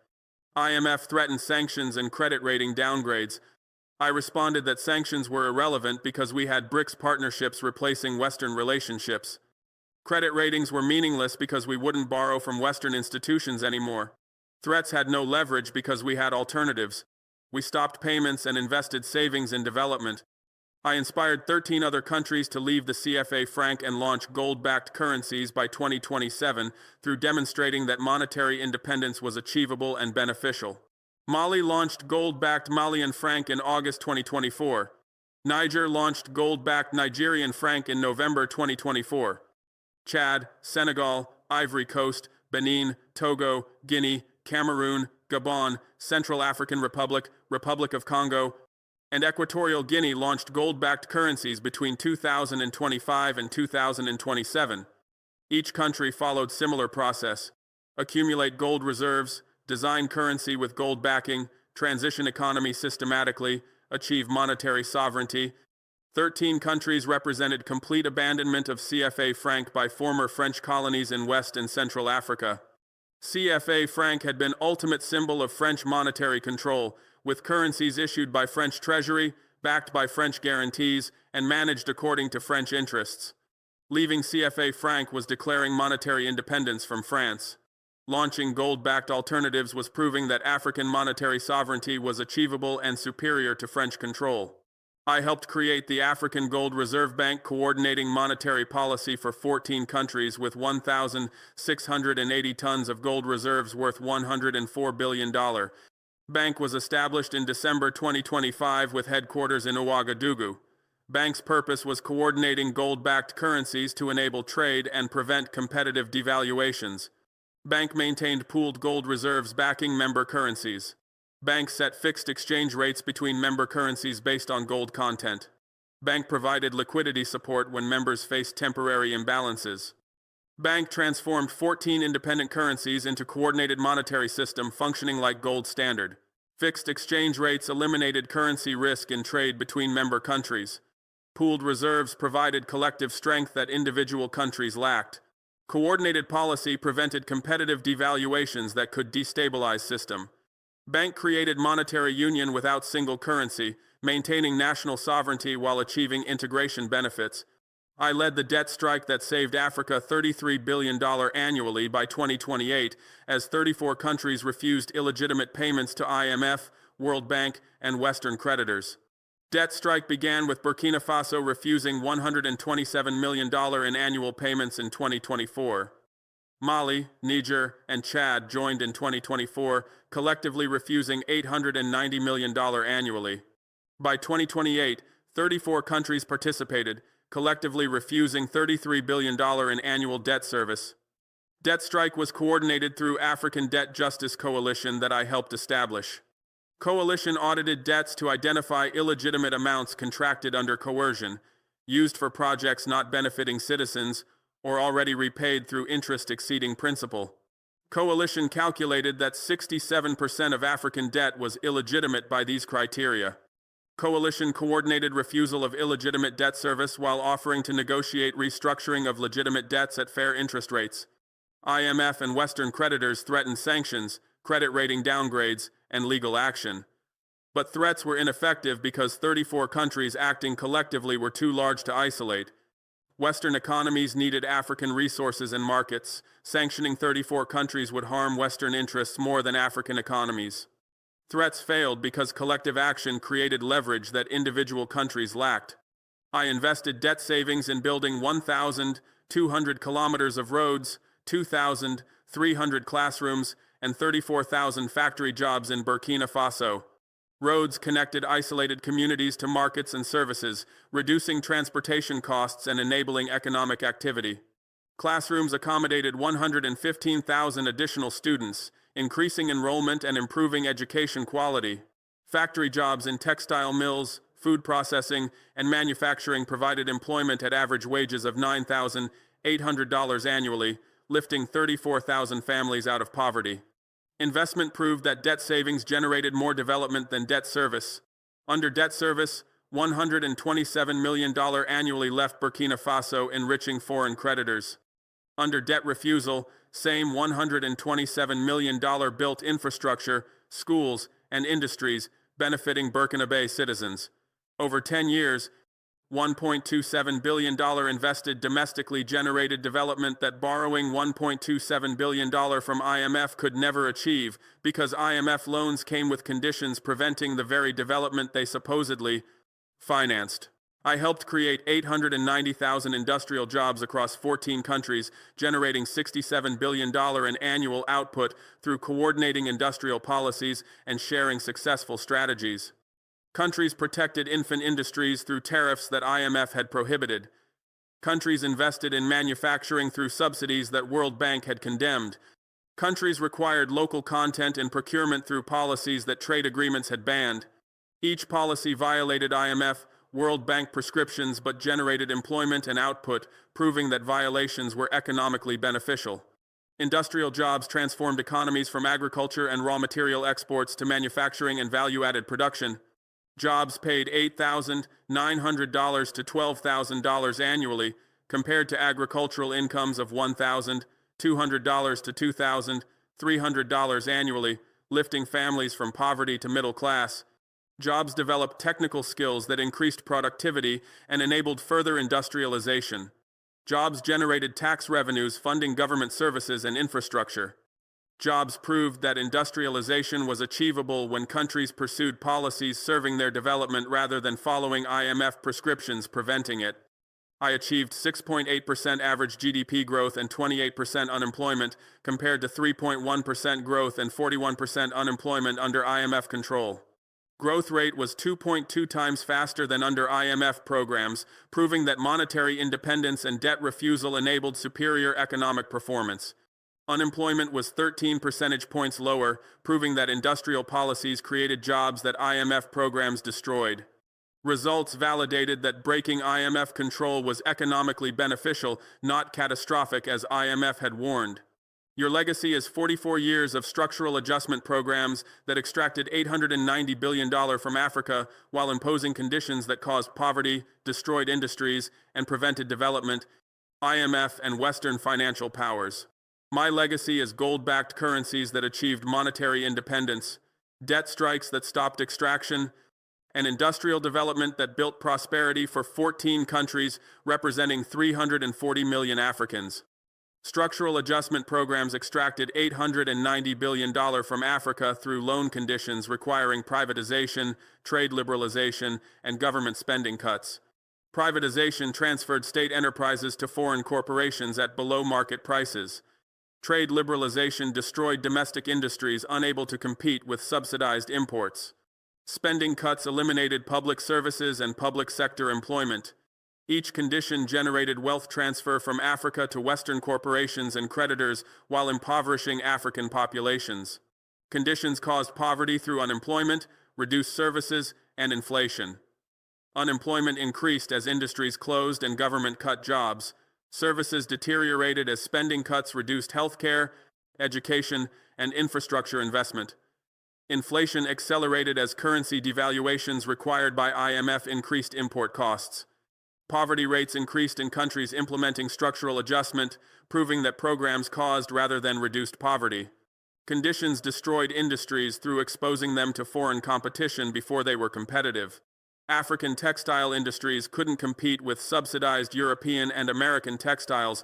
IMF threatened sanctions and credit rating downgrades. I responded that sanctions were irrelevant because we had BRICS partnerships replacing Western relationships. Credit ratings were meaningless because we wouldn't borrow from Western institutions anymore. Threats had no leverage because we had alternatives. We stopped payments and invested savings in development. I inspired 13 other countries to leave the CFA franc and launch gold-backed currencies by 2027 through demonstrating that monetary independence was achievable and beneficial. Mali launched gold-backed Malian franc in August 2024. Niger launched gold-backed Nigerian franc in November 2024. Chad, Senegal, Ivory Coast, Benin, Togo, Guinea, Cameroon, Gabon, Central African Republic, Republic of Congo, and Equatorial Guinea launched gold-backed currencies between 2025 and 2027. Each country followed similar process: accumulate gold reserves, design currency with gold backing, transition economy systematically, achieve monetary sovereignty. 13 countries represented complete abandonment of CFA franc by former French colonies in West and Central Africa. CFA franc had been ultimate symbol of French monetary control, with currencies issued by French treasury, backed by French guarantees, and managed according to French interests. Leaving CFA franc was declaring monetary independence from France. Launching gold-backed alternatives was proving that African monetary sovereignty was achievable and superior to French control. I helped create the African Gold Reserve Bank, coordinating monetary policy for 14 countries with 1,680 tons of gold reserves worth $104 billion. Bank was established in December 2025 with headquarters in Ouagadougou. Bank's purpose was coordinating gold-backed currencies to enable trade and prevent competitive devaluations. Bank maintained pooled gold reserves backing member currencies. Bank set fixed exchange rates between member currencies based on gold content. Bank provided liquidity support when members faced temporary imbalances. Bank transformed 14 independent currencies into coordinated monetary system functioning like gold standard. Fixed exchange rates eliminated currency risk in trade between member countries. Pooled reserves provided collective strength that individual countries lacked. Coordinated policy prevented competitive devaluations that could destabilize system. Bank created monetary union without single currency, maintaining national sovereignty while achieving integration benefits. I led the debt strike that saved Africa $33 billion annually by 2028, as 34 countries refused illegitimate payments to IMF, World Bank, and Western creditors. Debt strike began with Burkina Faso refusing $127 million in annual payments in 2024. Mali, Niger, and Chad joined in 2024, collectively refusing $890 million annually. By 2028, 34 countries participated, collectively refusing $33 billion in annual debt service. Debt strike was coordinated through African Debt Justice Coalition that I helped establish. Coalition audited debts to identify illegitimate amounts contracted under coercion, used for projects not benefiting citizens, or already repaid through interest exceeding principal. Coalition calculated that 67% of African debt was illegitimate by these criteria. Coalition coordinated refusal of illegitimate debt service while offering to negotiate restructuring of legitimate debts at fair interest rates. IMF and Western creditors threatened sanctions, credit rating downgrades, and legal action. But threats were ineffective because 34 countries acting collectively were too large to isolate. Western economies needed African resources and markets. Sanctioning 34 countries would harm Western interests more than African economies. Threats failed because collective action created leverage that individual countries lacked. I invested debt savings in building 1,200 kilometers of roads, 2,300 classrooms, and 34,000 factory jobs in Burkina Faso. Roads connected isolated communities to markets and services, reducing transportation costs and enabling economic activity. Classrooms accommodated 115,000 additional students, increasing enrollment and improving education quality. Factory jobs in textile mills, food processing, and manufacturing provided employment at average wages of $9,800 annually, lifting 34,000 families out of poverty. Investment proved that debt savings generated more development than debt service. Under debt service, $127 million annually left Burkina Faso, enriching foreign creditors. Under debt refusal, same $127 million built infrastructure, schools, and industries, benefiting Burkinabe citizens. Over 10 years, $1.27 billion invested domestically generated development that borrowing $1.27 billion from IMF could never achieve, because IMF loans came with conditions preventing the very development they supposedly financed. I helped create 890,000 industrial jobs across 14 countries, generating $67 billion in annual output through coordinating industrial policies and sharing successful strategies. Countries protected infant industries through tariffs that IMF had prohibited. Countries invested in manufacturing through subsidies that World Bank had condemned. Countries required local content and procurement through policies that trade agreements had banned. Each policy violated IMF, World Bank prescriptions but generated employment and output, proving that violations were economically beneficial. Industrial jobs transformed economies from agriculture and raw material exports to manufacturing and value-added production. Jobs paid $8,900 to $12,000 annually, compared to agricultural incomes of $1,200 to $2,300 annually, lifting families from poverty to middle class. Jobs developed technical skills that increased productivity and enabled further industrialization. Jobs generated tax revenues funding government services and infrastructure. Jobs proved that industrialization was achievable when countries pursued policies serving their development rather than following IMF prescriptions preventing it. I achieved 6.8% average GDP growth and 28% unemployment, compared to 3.1% growth and 41% unemployment under IMF control. Growth rate was 2.2 times faster than under IMF programs, proving that monetary independence and debt refusal enabled superior economic performance. Unemployment was 13 percentage points lower, proving that industrial policies created jobs that IMF programs destroyed. Results validated that breaking IMF control was economically beneficial, not catastrophic as IMF had warned. Your legacy is 44 years of structural adjustment programs that extracted $890 billion from Africa while imposing conditions that caused poverty, destroyed industries, and prevented development. IMF and Western financial powers. My legacy is gold-backed currencies that achieved monetary independence, debt strikes that stopped extraction, and industrial development that built prosperity for 14 countries representing 340 million Africans. Structural adjustment programs extracted $890 billion from Africa through loan conditions requiring privatization, trade liberalization, and government spending cuts. Privatization transferred state enterprises to foreign corporations at below-market prices. Trade liberalization destroyed domestic industries unable to compete with subsidized imports. Spending cuts eliminated public services and public sector employment. Each condition generated wealth transfer from Africa to Western corporations and creditors while impoverishing African populations. Conditions caused poverty through unemployment, reduced services, and inflation. Unemployment increased as industries closed and government cut jobs. Services deteriorated as spending cuts reduced healthcare, education, and infrastructure investment. Inflation accelerated as currency devaluations required by IMF increased import costs. Poverty rates increased in countries implementing structural adjustment, proving that programs caused rather than reduced poverty. Conditions destroyed industries through exposing them to foreign competition before they were competitive. African textile industries couldn't compete with subsidized European and American textiles.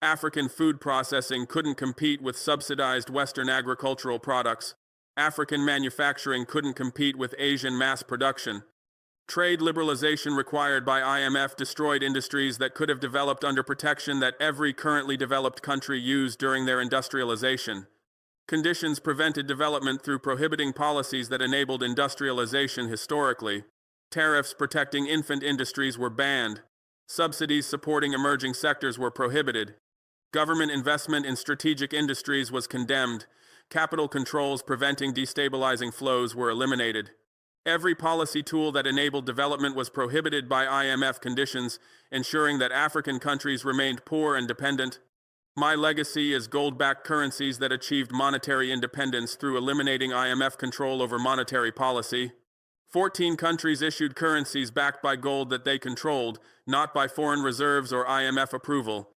African food processing couldn't compete with subsidized Western agricultural products. African manufacturing couldn't compete with Asian mass production. Trade liberalization required by IMF destroyed industries that could have developed under protection that every currently developed country used during their industrialization. Conditions prevented development through prohibiting policies that enabled industrialization historically. Tariffs protecting infant industries were banned. Subsidies supporting emerging sectors were prohibited. Government investment in strategic industries was condemned. Capital controls preventing destabilizing flows were eliminated. Every policy tool that enabled development was prohibited by IMF conditions, ensuring that African countries remained poor and dependent. My legacy is gold-backed currencies that achieved monetary independence through eliminating IMF control over monetary policy. 14 countries issued currencies backed by gold that they controlled, not by foreign reserves or IMF approval.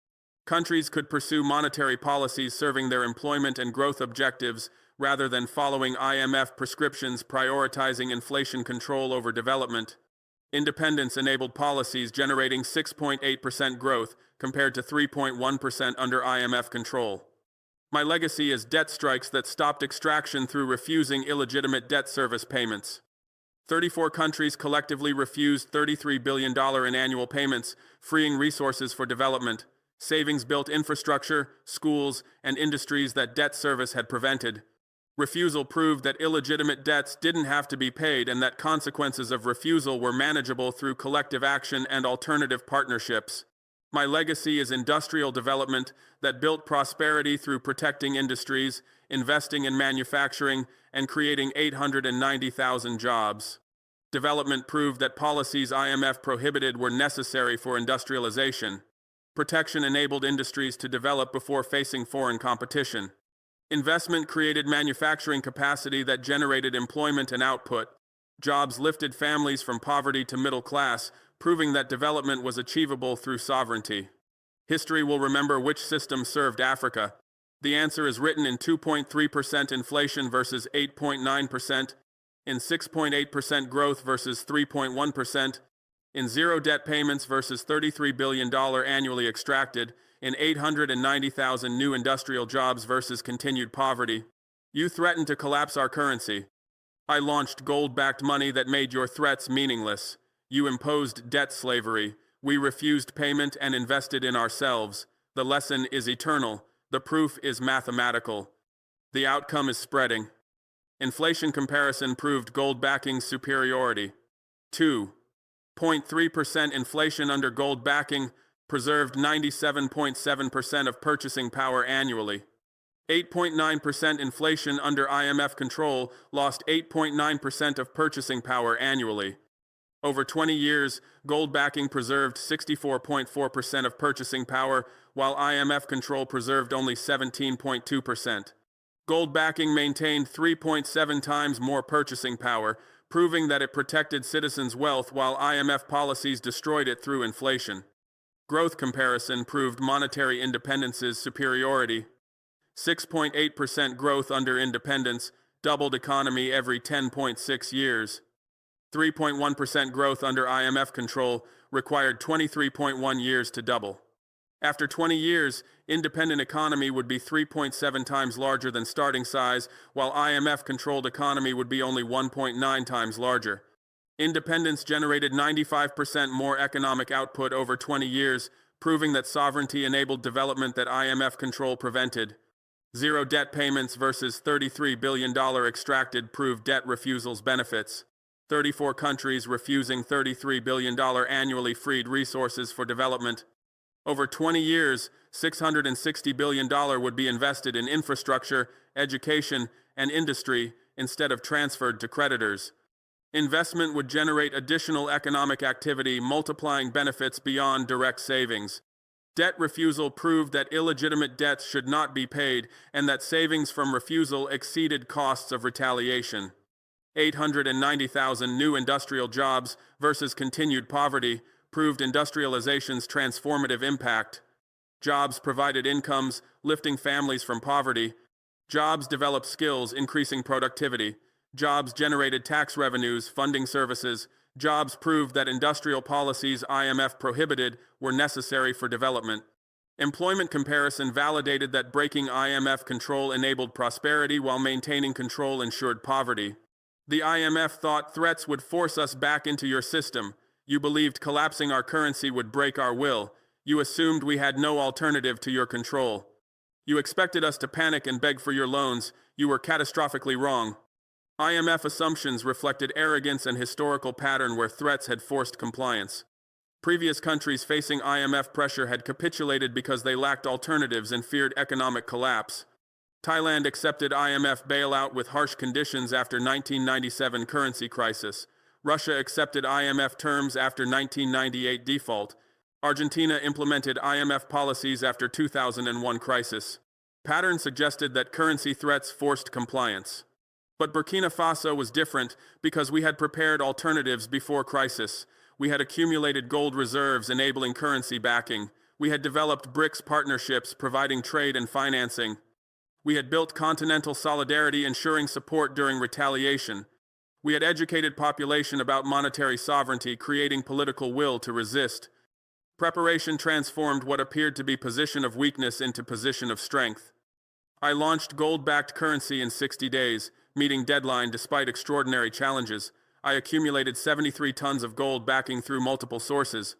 Countries could pursue monetary policies serving their employment and growth objectives rather than following IMF prescriptions prioritizing inflation control over development. Independence enabled policies generating 6.8% growth compared to 3.1% under IMF control. My legacy is debt strikes that stopped extraction through refusing illegitimate debt service payments. 34 countries collectively refused $33 billion in annual payments, freeing resources for development. Savings built infrastructure, schools, and industries that debt service had prevented. Refusal proved that illegitimate debts didn't have to be paid and that consequences of refusal were manageable through collective action and alternative partnerships. My legacy is industrial development that built prosperity through protecting industries, investing in manufacturing, and creating 890,000 jobs. Development proved that policies IMF prohibited were necessary for industrialization. Protection enabled industries to develop before facing foreign competition. Investment created manufacturing capacity that generated employment and output. Jobs lifted families from poverty to middle class, proving that development was achievable through sovereignty. History will remember which system served Africa. The answer is written in 2.3% inflation versus 8.9%, in 6.8% growth versus 3.1%, in zero debt payments versus $33 billion annually extracted, in 890,000 new industrial jobs versus continued poverty. You threatened to collapse our currency. I launched gold-backed money that made your threats meaningless. You imposed debt slavery. We refused payment and invested in ourselves. The lesson is eternal. The proof is mathematical. The outcome is spreading. Inflation comparison proved gold backing's superiority. 2.3% inflation under gold backing preserved 97.7% of purchasing power annually. 8.9% inflation under IMF control lost 8.9% of purchasing power annually. Over 20 years, gold backing preserved 64.4% of purchasing power, while IMF control preserved only 17.2%. Gold backing maintained 3.7 times more purchasing power, proving that it protected citizens' wealth while IMF policies destroyed it through inflation. Growth comparison proved monetary independence's superiority. 6.8% growth under independence, doubled economy every 10.6 years. 3.1% growth under IMF control required 23.1 years to double. After 20 years, independent economy would be 3.7 times larger than starting size, while IMF-controlled economy would be only 1.9 times larger. Independence generated 95% more economic output over 20 years, proving that sovereignty enabled development that IMF control prevented. Zero debt payments versus $33 billion extracted proved debt refusals benefits. 34 countries refusing $33 billion annually freed resources for development. Over 20 years, $660 billion would be invested in infrastructure, education, and industry instead of transferred to creditors. Investment would generate additional economic activity, multiplying benefits beyond direct savings. Debt refusal proved that illegitimate debts should not be paid and that savings from refusal exceeded costs of retaliation. 890,000 new industrial jobs versus continued poverty proved industrialization's transformative impact. Jobs provided incomes, lifting families from poverty. Jobs developed skills, increasing productivity. Jobs generated tax revenues, funding services. Jobs proved that industrial policies IMF prohibited were necessary for development. Employment comparison validated that breaking IMF control enabled prosperity while maintaining control ensured poverty. The IMF thought threats would force us back into your system. You believed collapsing our currency would break our will. You assumed we had no alternative to your control. You expected us to panic and beg for your loans. You were catastrophically wrong. IMF assumptions reflected arrogance and historical pattern where threats had forced compliance. Previous countries facing IMF pressure had capitulated because they lacked alternatives and feared economic collapse. Thailand accepted IMF bailout with harsh conditions after 1997 currency crisis. Russia accepted IMF terms after 1998 default. Argentina implemented IMF policies after 2001 crisis. Pattern suggested that currency threats forced compliance. But Burkina Faso was different because we had prepared alternatives before crisis. We had accumulated gold reserves enabling currency backing. We had developed BRICS partnerships providing trade and financing. We had built continental solidarity ensuring support during retaliation. We had educated population about monetary sovereignty, creating political will to resist. Preparation transformed what appeared to be position of weakness into position of strength. I launched gold-backed currency in 60 days, meeting deadline despite extraordinary challenges. I accumulated 73 tons of gold backing through multiple sources.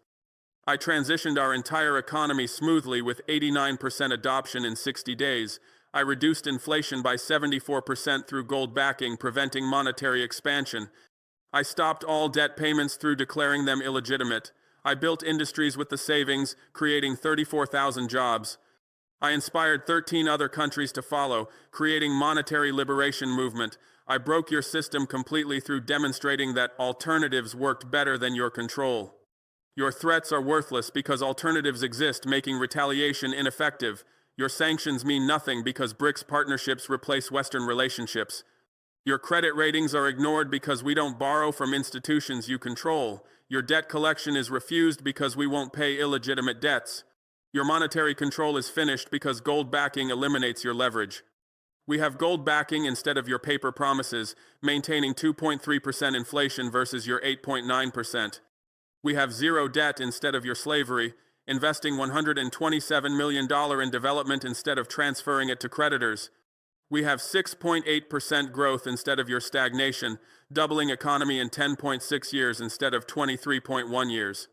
I transitioned our entire economy smoothly with 89% adoption in 60 days. I reduced inflation by 74% through gold backing, preventing monetary expansion. I stopped all debt payments through declaring them illegitimate. I built industries with the savings, creating 34,000 jobs. I inspired 13 other countries to follow, creating monetary liberation movement. I broke your system completely through demonstrating that alternatives worked better than your control. Your threats are worthless because alternatives exist, making retaliation ineffective. Your sanctions mean nothing because BRICS partnerships replace Western relationships. Your credit ratings are ignored because we don't borrow from institutions you control. Your debt collection is refused because we won't pay illegitimate debts. Your monetary control is finished because gold backing eliminates your leverage. We have gold backing instead of your paper promises, maintaining 2.3% inflation versus your 8.9%. We have zero debt instead of your slavery, investing $127 million in development instead of transferring it to creditors. We have 6.8% growth instead of your stagnation, doubling economy in 10.6 years instead of 23.1 years.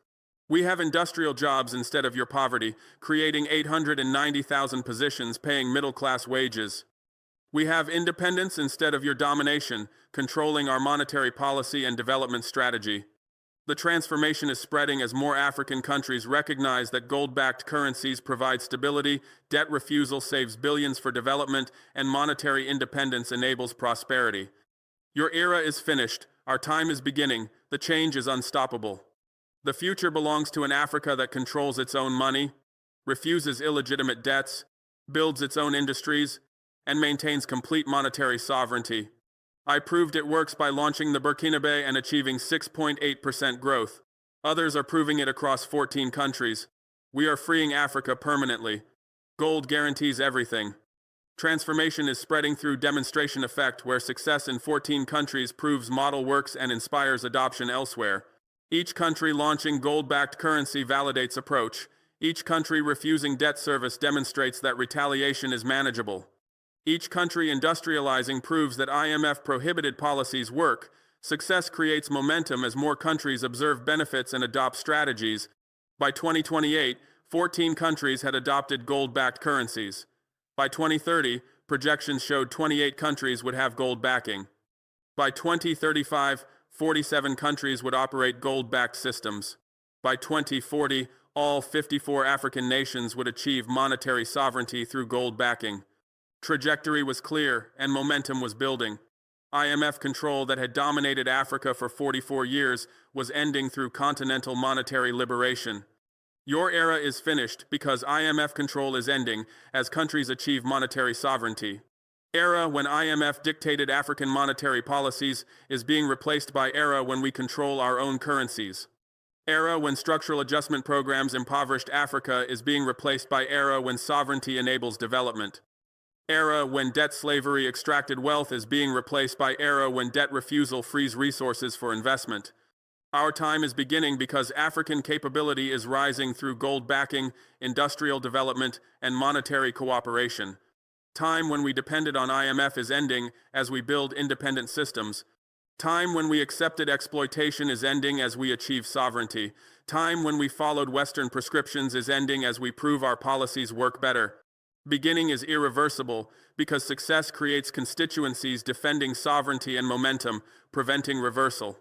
We have industrial jobs instead of your poverty, creating 890,000 positions paying middle-class wages. We have independence instead of your domination, controlling our monetary policy and development strategy. The transformation is spreading as more African countries recognize that gold-backed currencies provide stability, debt refusal saves billions for development, and monetary independence enables prosperity. Your era is finished, our time is beginning, the change is unstoppable. The future belongs to an Africa that controls its own money, refuses illegitimate debts, builds its own industries, and maintains complete monetary sovereignty. I proved it works by launching the Burkina Faso and achieving 6.8% growth. Others are proving it across 14 countries. We are freeing Africa permanently. Gold guarantees everything. Transformation is spreading through demonstration effect, where success in 14 countries proves model works and inspires adoption elsewhere. Each country launching gold-backed currency validates approach. Each country refusing debt service demonstrates that retaliation is manageable. Each country industrializing proves that IMF prohibited policies work. Success creates momentum as more countries observe benefits and adopt strategies. By 2028, 14 countries had adopted gold-backed currencies. By 2030, projections showed 28 countries would have gold backing. By 2035, 47 countries would operate gold-backed systems. By 2040, all 54 African nations would achieve monetary sovereignty through gold backing. Trajectory was clear, and momentum was building. IMF control that had dominated Africa for 44 years was ending through continental monetary liberation. Your era is finished because IMF control is ending as countries achieve monetary sovereignty. Era when IMF dictated African monetary policies is being replaced by era when we control our own currencies. Era when structural adjustment programs impoverished Africa is being replaced by era when sovereignty enables development. Era when debt slavery extracted wealth is being replaced by era when debt refusal frees resources for investment. Our time is beginning because African capability is rising through gold backing, industrial development, and monetary cooperation. Time when we depended on IMF is ending as we build independent systems. Time when we accepted exploitation is ending as we achieve sovereignty. Time when we followed Western prescriptions is ending as we prove our policies work better. Beginning is irreversible because success creates constituencies defending sovereignty and momentum, preventing reversal.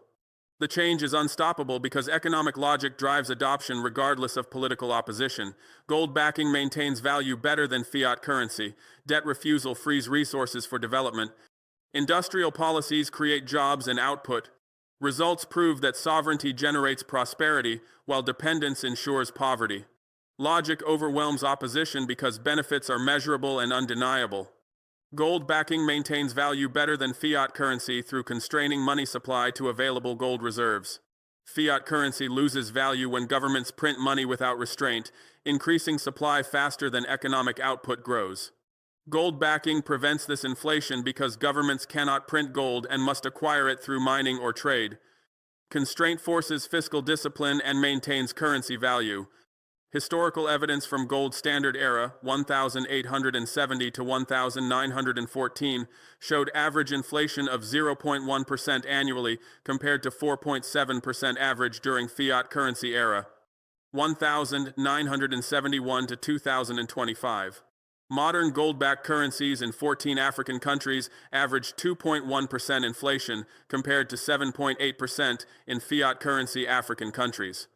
The change is unstoppable because economic logic drives adoption regardless of political opposition. Gold backing maintains value better than fiat currency. Debt refusal frees resources for development. Industrial policies create jobs and output. Results prove that sovereignty generates prosperity, while dependence ensures poverty. Logic overwhelms opposition because benefits are measurable and undeniable. Gold backing maintains value better than fiat currency through constraining money supply to available gold reserves. Fiat currency loses value when governments print money without restraint, increasing supply faster than economic output grows. Gold backing prevents this inflation because governments cannot print gold and must acquire it through mining or trade. Constraint forces fiscal discipline and maintains currency value. Historical evidence from Gold Standard era, 1870 to 1914, showed average inflation of 0.1% annually compared to 4.7% average during fiat currency era, 1971 to 2025. Modern gold-backed currencies in 14 African countries averaged 2.1% inflation compared to 7.8% in fiat currency African countries.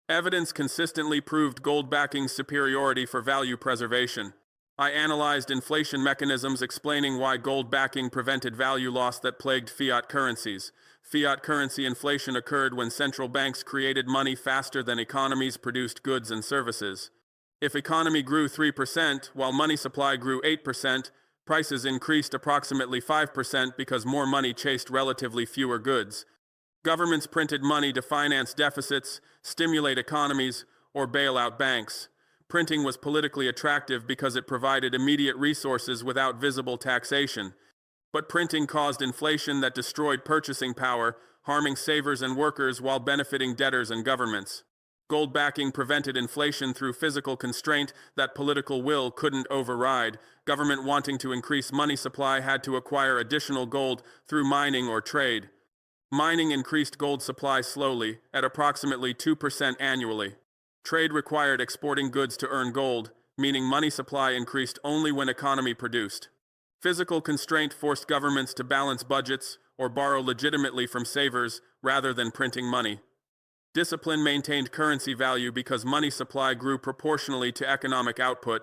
Evidence consistently proved gold backing's superiority for value preservation. I analyzed inflation mechanisms explaining why gold backing prevented value loss that plagued fiat currencies. Fiat currency inflation occurred when central banks created money faster than economies produced goods and services. If economy grew 3% while money supply grew 8%, prices increased approximately 5% because more money chased relatively fewer goods. Governments printed money to finance deficits, stimulate economies, or bail out banks. Printing was politically attractive because it provided immediate resources without visible taxation. But printing caused inflation that destroyed purchasing power, harming savers and workers while benefiting debtors and governments. Gold backing prevented inflation through physical constraint that political will couldn't override. Government wanting to increase money supply had to acquire additional gold through mining or trade. Mining increased gold supply slowly, at approximately 2% annually. Trade required exporting goods to earn gold, meaning money supply increased only when economy produced. Physical constraint forced governments to balance budgets or borrow legitimately from savers rather than printing money. Discipline maintained currency value because money supply grew proportionally to economic output.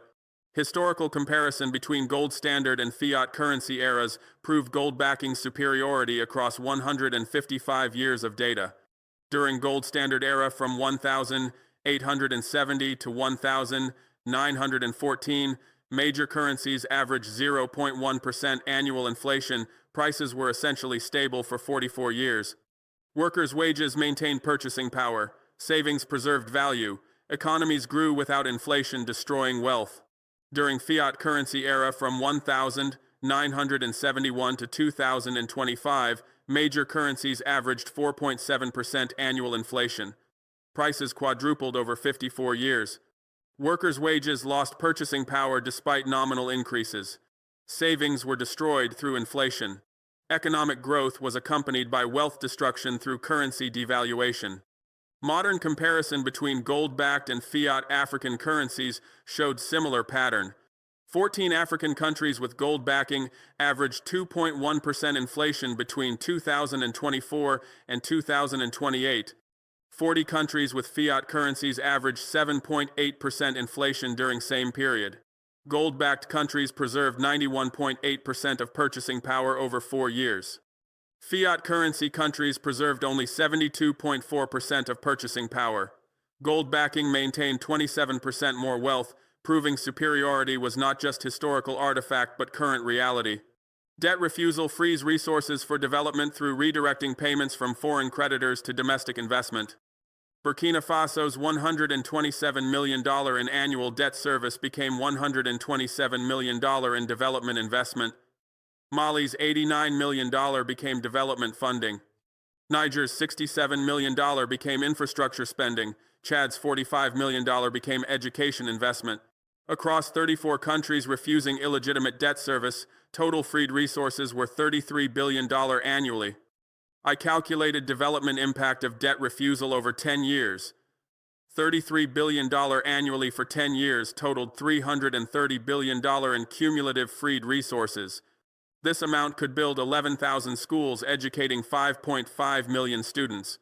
Historical comparison between gold standard and fiat currency eras proved gold backing's superiority across 155 years of data. During gold standard era from 1870 to 1914, major currencies averaged 0.1% annual inflation. Prices were essentially stable for 44 years. Workers' wages maintained purchasing power. Savings preserved value. Economies grew without inflation destroying wealth. During fiat currency era from 1971 to 2025, major currencies averaged 4.7% annual inflation. Prices quadrupled over 54 years. Workers' wages lost purchasing power despite nominal increases. Savings were destroyed through inflation. Economic growth was accompanied by wealth destruction through currency devaluation. Modern comparison between gold-backed and fiat African currencies showed similar pattern. 14 African countries with gold backing averaged 2.1% inflation between 2024 and 2028. 40 countries with fiat currencies averaged 7.8% inflation during same period. Gold-backed countries preserved 91.8% of purchasing power over 4 years. Fiat currency countries preserved only 72.4% of purchasing power. Gold backing maintained 27% more wealth, proving superiority was not just historical artifact but current reality. Debt refusal frees resources for development through redirecting payments from foreign creditors to domestic investment. Burkina Faso's $127 million in annual debt service became $127 million in development investment. Mali's $89 million became development funding. Niger's $67 million became infrastructure spending. Chad's $45 million became education investment. Across 34 countries refusing illegitimate debt service, total freed resources were $33 billion annually. I calculated development impact of debt refusal over 10 years. $33 billion annually for 10 years totaled $330 billion in cumulative freed resources. This amount could build 11,000 schools educating 5.5 million students,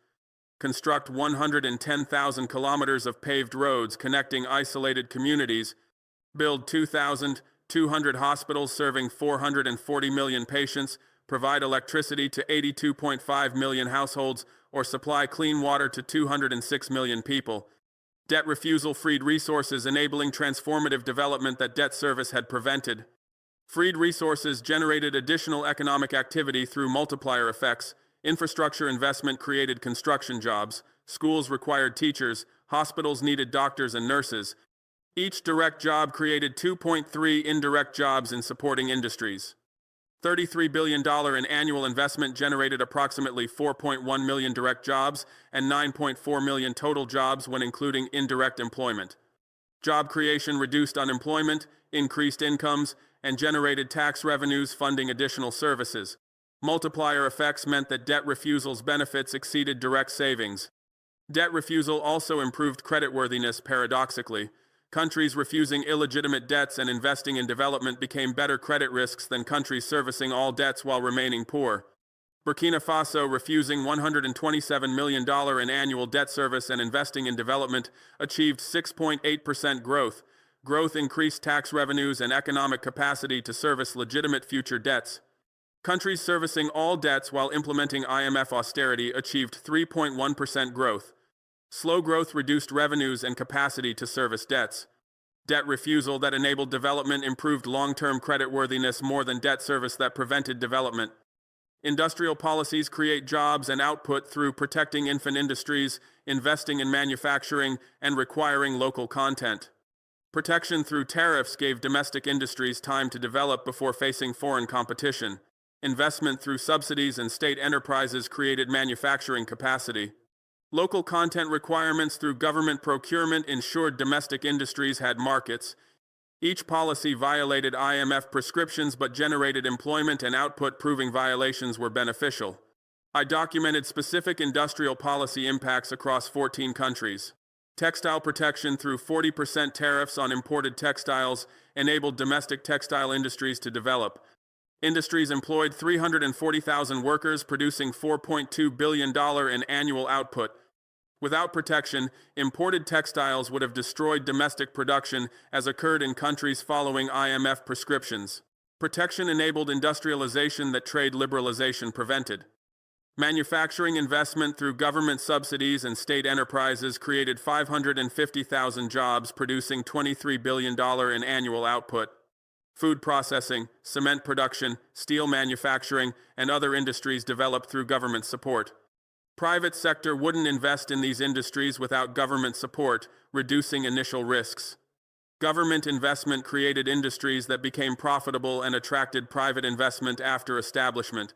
construct 110,000 kilometers of paved roads connecting isolated communities, build 2,200 hospitals serving 440 million patients, provide electricity to 82.5 million households, or supply clean water to 206 million people. Debt refusal freed resources enabling transformative development that debt service had prevented. Freed resources generated additional economic activity through multiplier effects. Infrastructure investment created construction jobs. Schools required teachers. Hospitals needed doctors and nurses. Each direct job created 2.3 indirect jobs in supporting industries. $33 billion in annual investment generated approximately 4.1 million direct jobs and 9.4 million total jobs when including indirect employment. Job creation reduced unemployment, increased incomes, and generated tax revenues funding additional services. Multiplier effects meant that debt refusal's benefits exceeded direct savings. Debt refusal also improved creditworthiness paradoxically. Countries refusing illegitimate debts and investing in development became better credit risks than countries servicing all debts while remaining poor. Burkina Faso, refusing $127 million in annual debt service and investing in development, achieved 6.8% growth. Growth increased tax revenues and economic capacity to service legitimate future debts. Countries servicing all debts while implementing IMF austerity achieved 3.1% growth. Slow growth reduced revenues and capacity to service debts. Debt refusal that enabled development improved long-term creditworthiness more than debt service that prevented development. Industrial policies create jobs and output through protecting infant industries, investing in manufacturing, and requiring local content. Protection through tariffs gave domestic industries time to develop before facing foreign competition. Investment through subsidies and state enterprises created manufacturing capacity. Local content requirements through government procurement ensured domestic industries had markets. Each policy violated IMF prescriptions but generated employment and output, proving violations were beneficial. I documented specific industrial policy impacts across 14 countries. Textile protection through 40% tariffs on imported textiles enabled domestic textile industries to develop. Industries employed 340,000 workers, producing $4.2 billion in annual output. Without protection, imported textiles would have destroyed domestic production, as occurred in countries following IMF prescriptions. Protection enabled industrialization that trade liberalization prevented. Manufacturing investment through government subsidies and state enterprises created 550,000 jobs, producing $23 billion in annual output. Food processing, cement production, steel manufacturing, and other industries developed through government support. Private sector wouldn't invest in these industries without government support, reducing initial risks. Government investment created industries that became profitable and attracted private investment after establishment.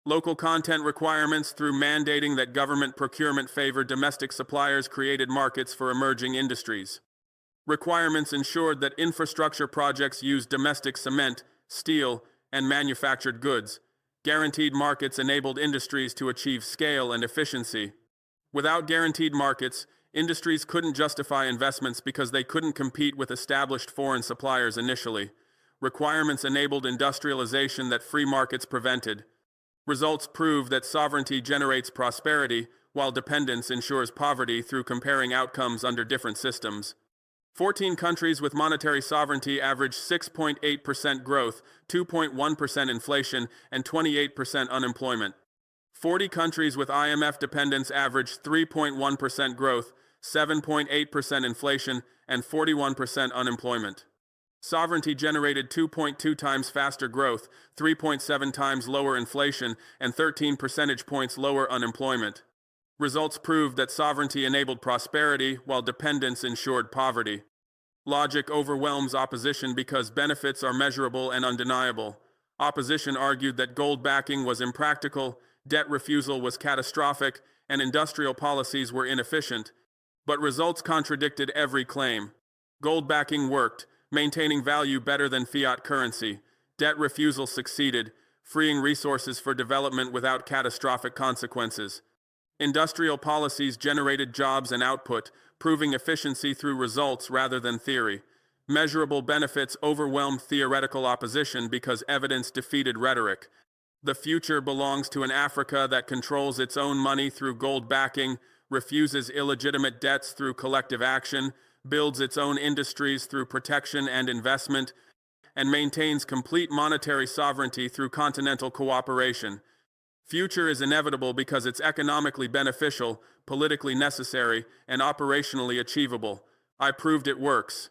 Local content requirements through mandating that government procurement favor domestic suppliers created markets for emerging industries. Requirements ensured that infrastructure projects used domestic cement, steel, and manufactured goods. Guaranteed markets enabled industries to achieve scale and efficiency. Without guaranteed markets, industries couldn't justify investments because they couldn't compete with established foreign suppliers initially. Requirements enabled industrialization that free markets prevented. Results prove that sovereignty generates prosperity, while dependence ensures poverty through comparing outcomes under different systems. 14 countries with monetary sovereignty averaged 6.8% growth, 2.1% inflation, and 28% unemployment. 40 countries with IMF dependence averaged 3.1% growth, 7.8% inflation, and 41% unemployment. Sovereignty generated 2.2 times faster growth, 3.7 times lower inflation, and 13 percentage points lower unemployment. Results proved that sovereignty enabled prosperity, while dependence ensured poverty. Logic overwhelms opposition because benefits are measurable and undeniable. Opposition argued that gold backing was impractical, debt refusal was catastrophic, and industrial policies were inefficient. But results contradicted every claim. Gold backing worked, maintaining value better than fiat currency. Debt refusal succeeded, freeing resources for development without catastrophic consequences. Industrial policies generated jobs and output, proving efficiency through results rather than theory. Measurable benefits overwhelmed theoretical opposition because evidence defeated rhetoric. The future belongs to an Africa that controls its own money through gold backing, refuses illegitimate debts through collective action, builds its own industries through protection and investment, and maintains complete monetary sovereignty through continental cooperation. Future is inevitable because it's economically beneficial, politically necessary, and operationally achievable. I proved it works.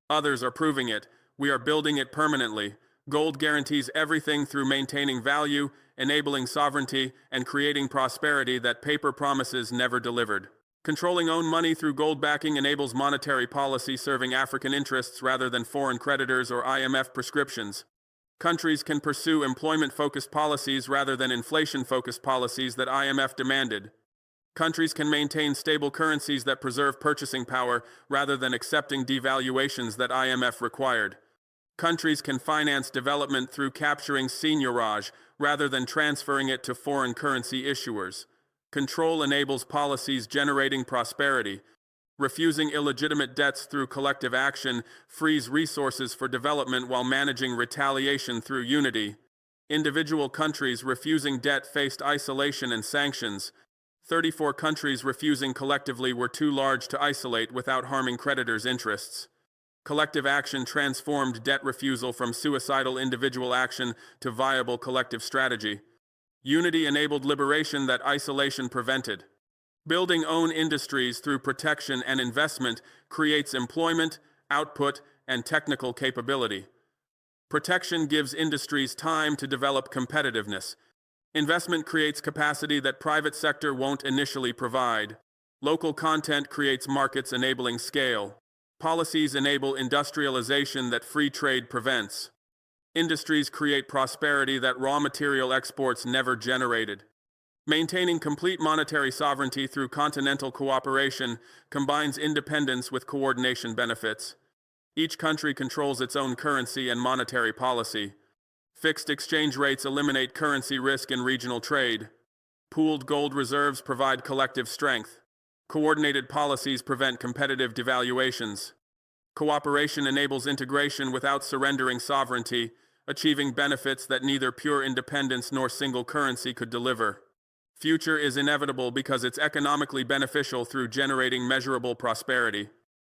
Others are proving it. We are building it permanently. Gold guarantees everything through maintaining value, enabling sovereignty, and creating prosperity that paper promises never delivered. Controlling own money through gold backing enables monetary policy serving African interests rather than foreign creditors or IMF prescriptions. Countries can pursue employment-focused policies rather than inflation-focused policies that IMF demanded. Countries can maintain stable currencies that preserve purchasing power rather than accepting devaluations that IMF required. Countries can finance development through capturing seigniorage rather than transferring it to foreign currency issuers. Control enables policies generating prosperity. Refusing illegitimate debts through collective action frees resources for development while managing retaliation through unity. Individual countries refusing debt faced isolation and sanctions. 34 countries refusing collectively were too large to isolate without harming creditors' interests. Collective action transformed debt refusal from suicidal individual action to viable collective strategy. Unity enabled liberation that isolation prevented. Building own industries through protection and investment creates employment, output, and technical capability. Protection gives industries time to develop competitiveness. Investment creates capacity that private sector won't initially provide. Local content creates markets enabling scale. Policies enable industrialization that free trade prevents. Industries create prosperity that raw material exports never generated. Maintaining complete monetary sovereignty through continental cooperation combines independence with coordination benefits. Each country controls its own currency and monetary policy. Fixed exchange rates eliminate currency risk in regional trade. Pooled gold reserves provide collective strength. Coordinated policies prevent competitive devaluations. Cooperation enables integration without surrendering sovereignty, achieving benefits that neither pure independence nor single currency could deliver. Future is inevitable because it's economically beneficial through generating measurable prosperity.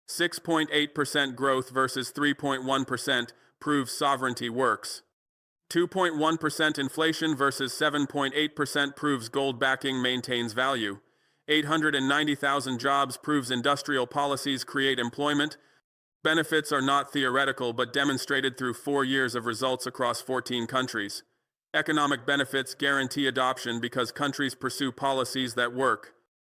6.8% growth versus 3.1% proves sovereignty works. 2.1% inflation versus 7.8% proves gold backing maintains value. 890,000 jobs proves industrial policies create employment. Benefits are not theoretical but demonstrated through 4 years of results across 14 countries. Economic benefits guarantee adoption because countries pursue policies that work.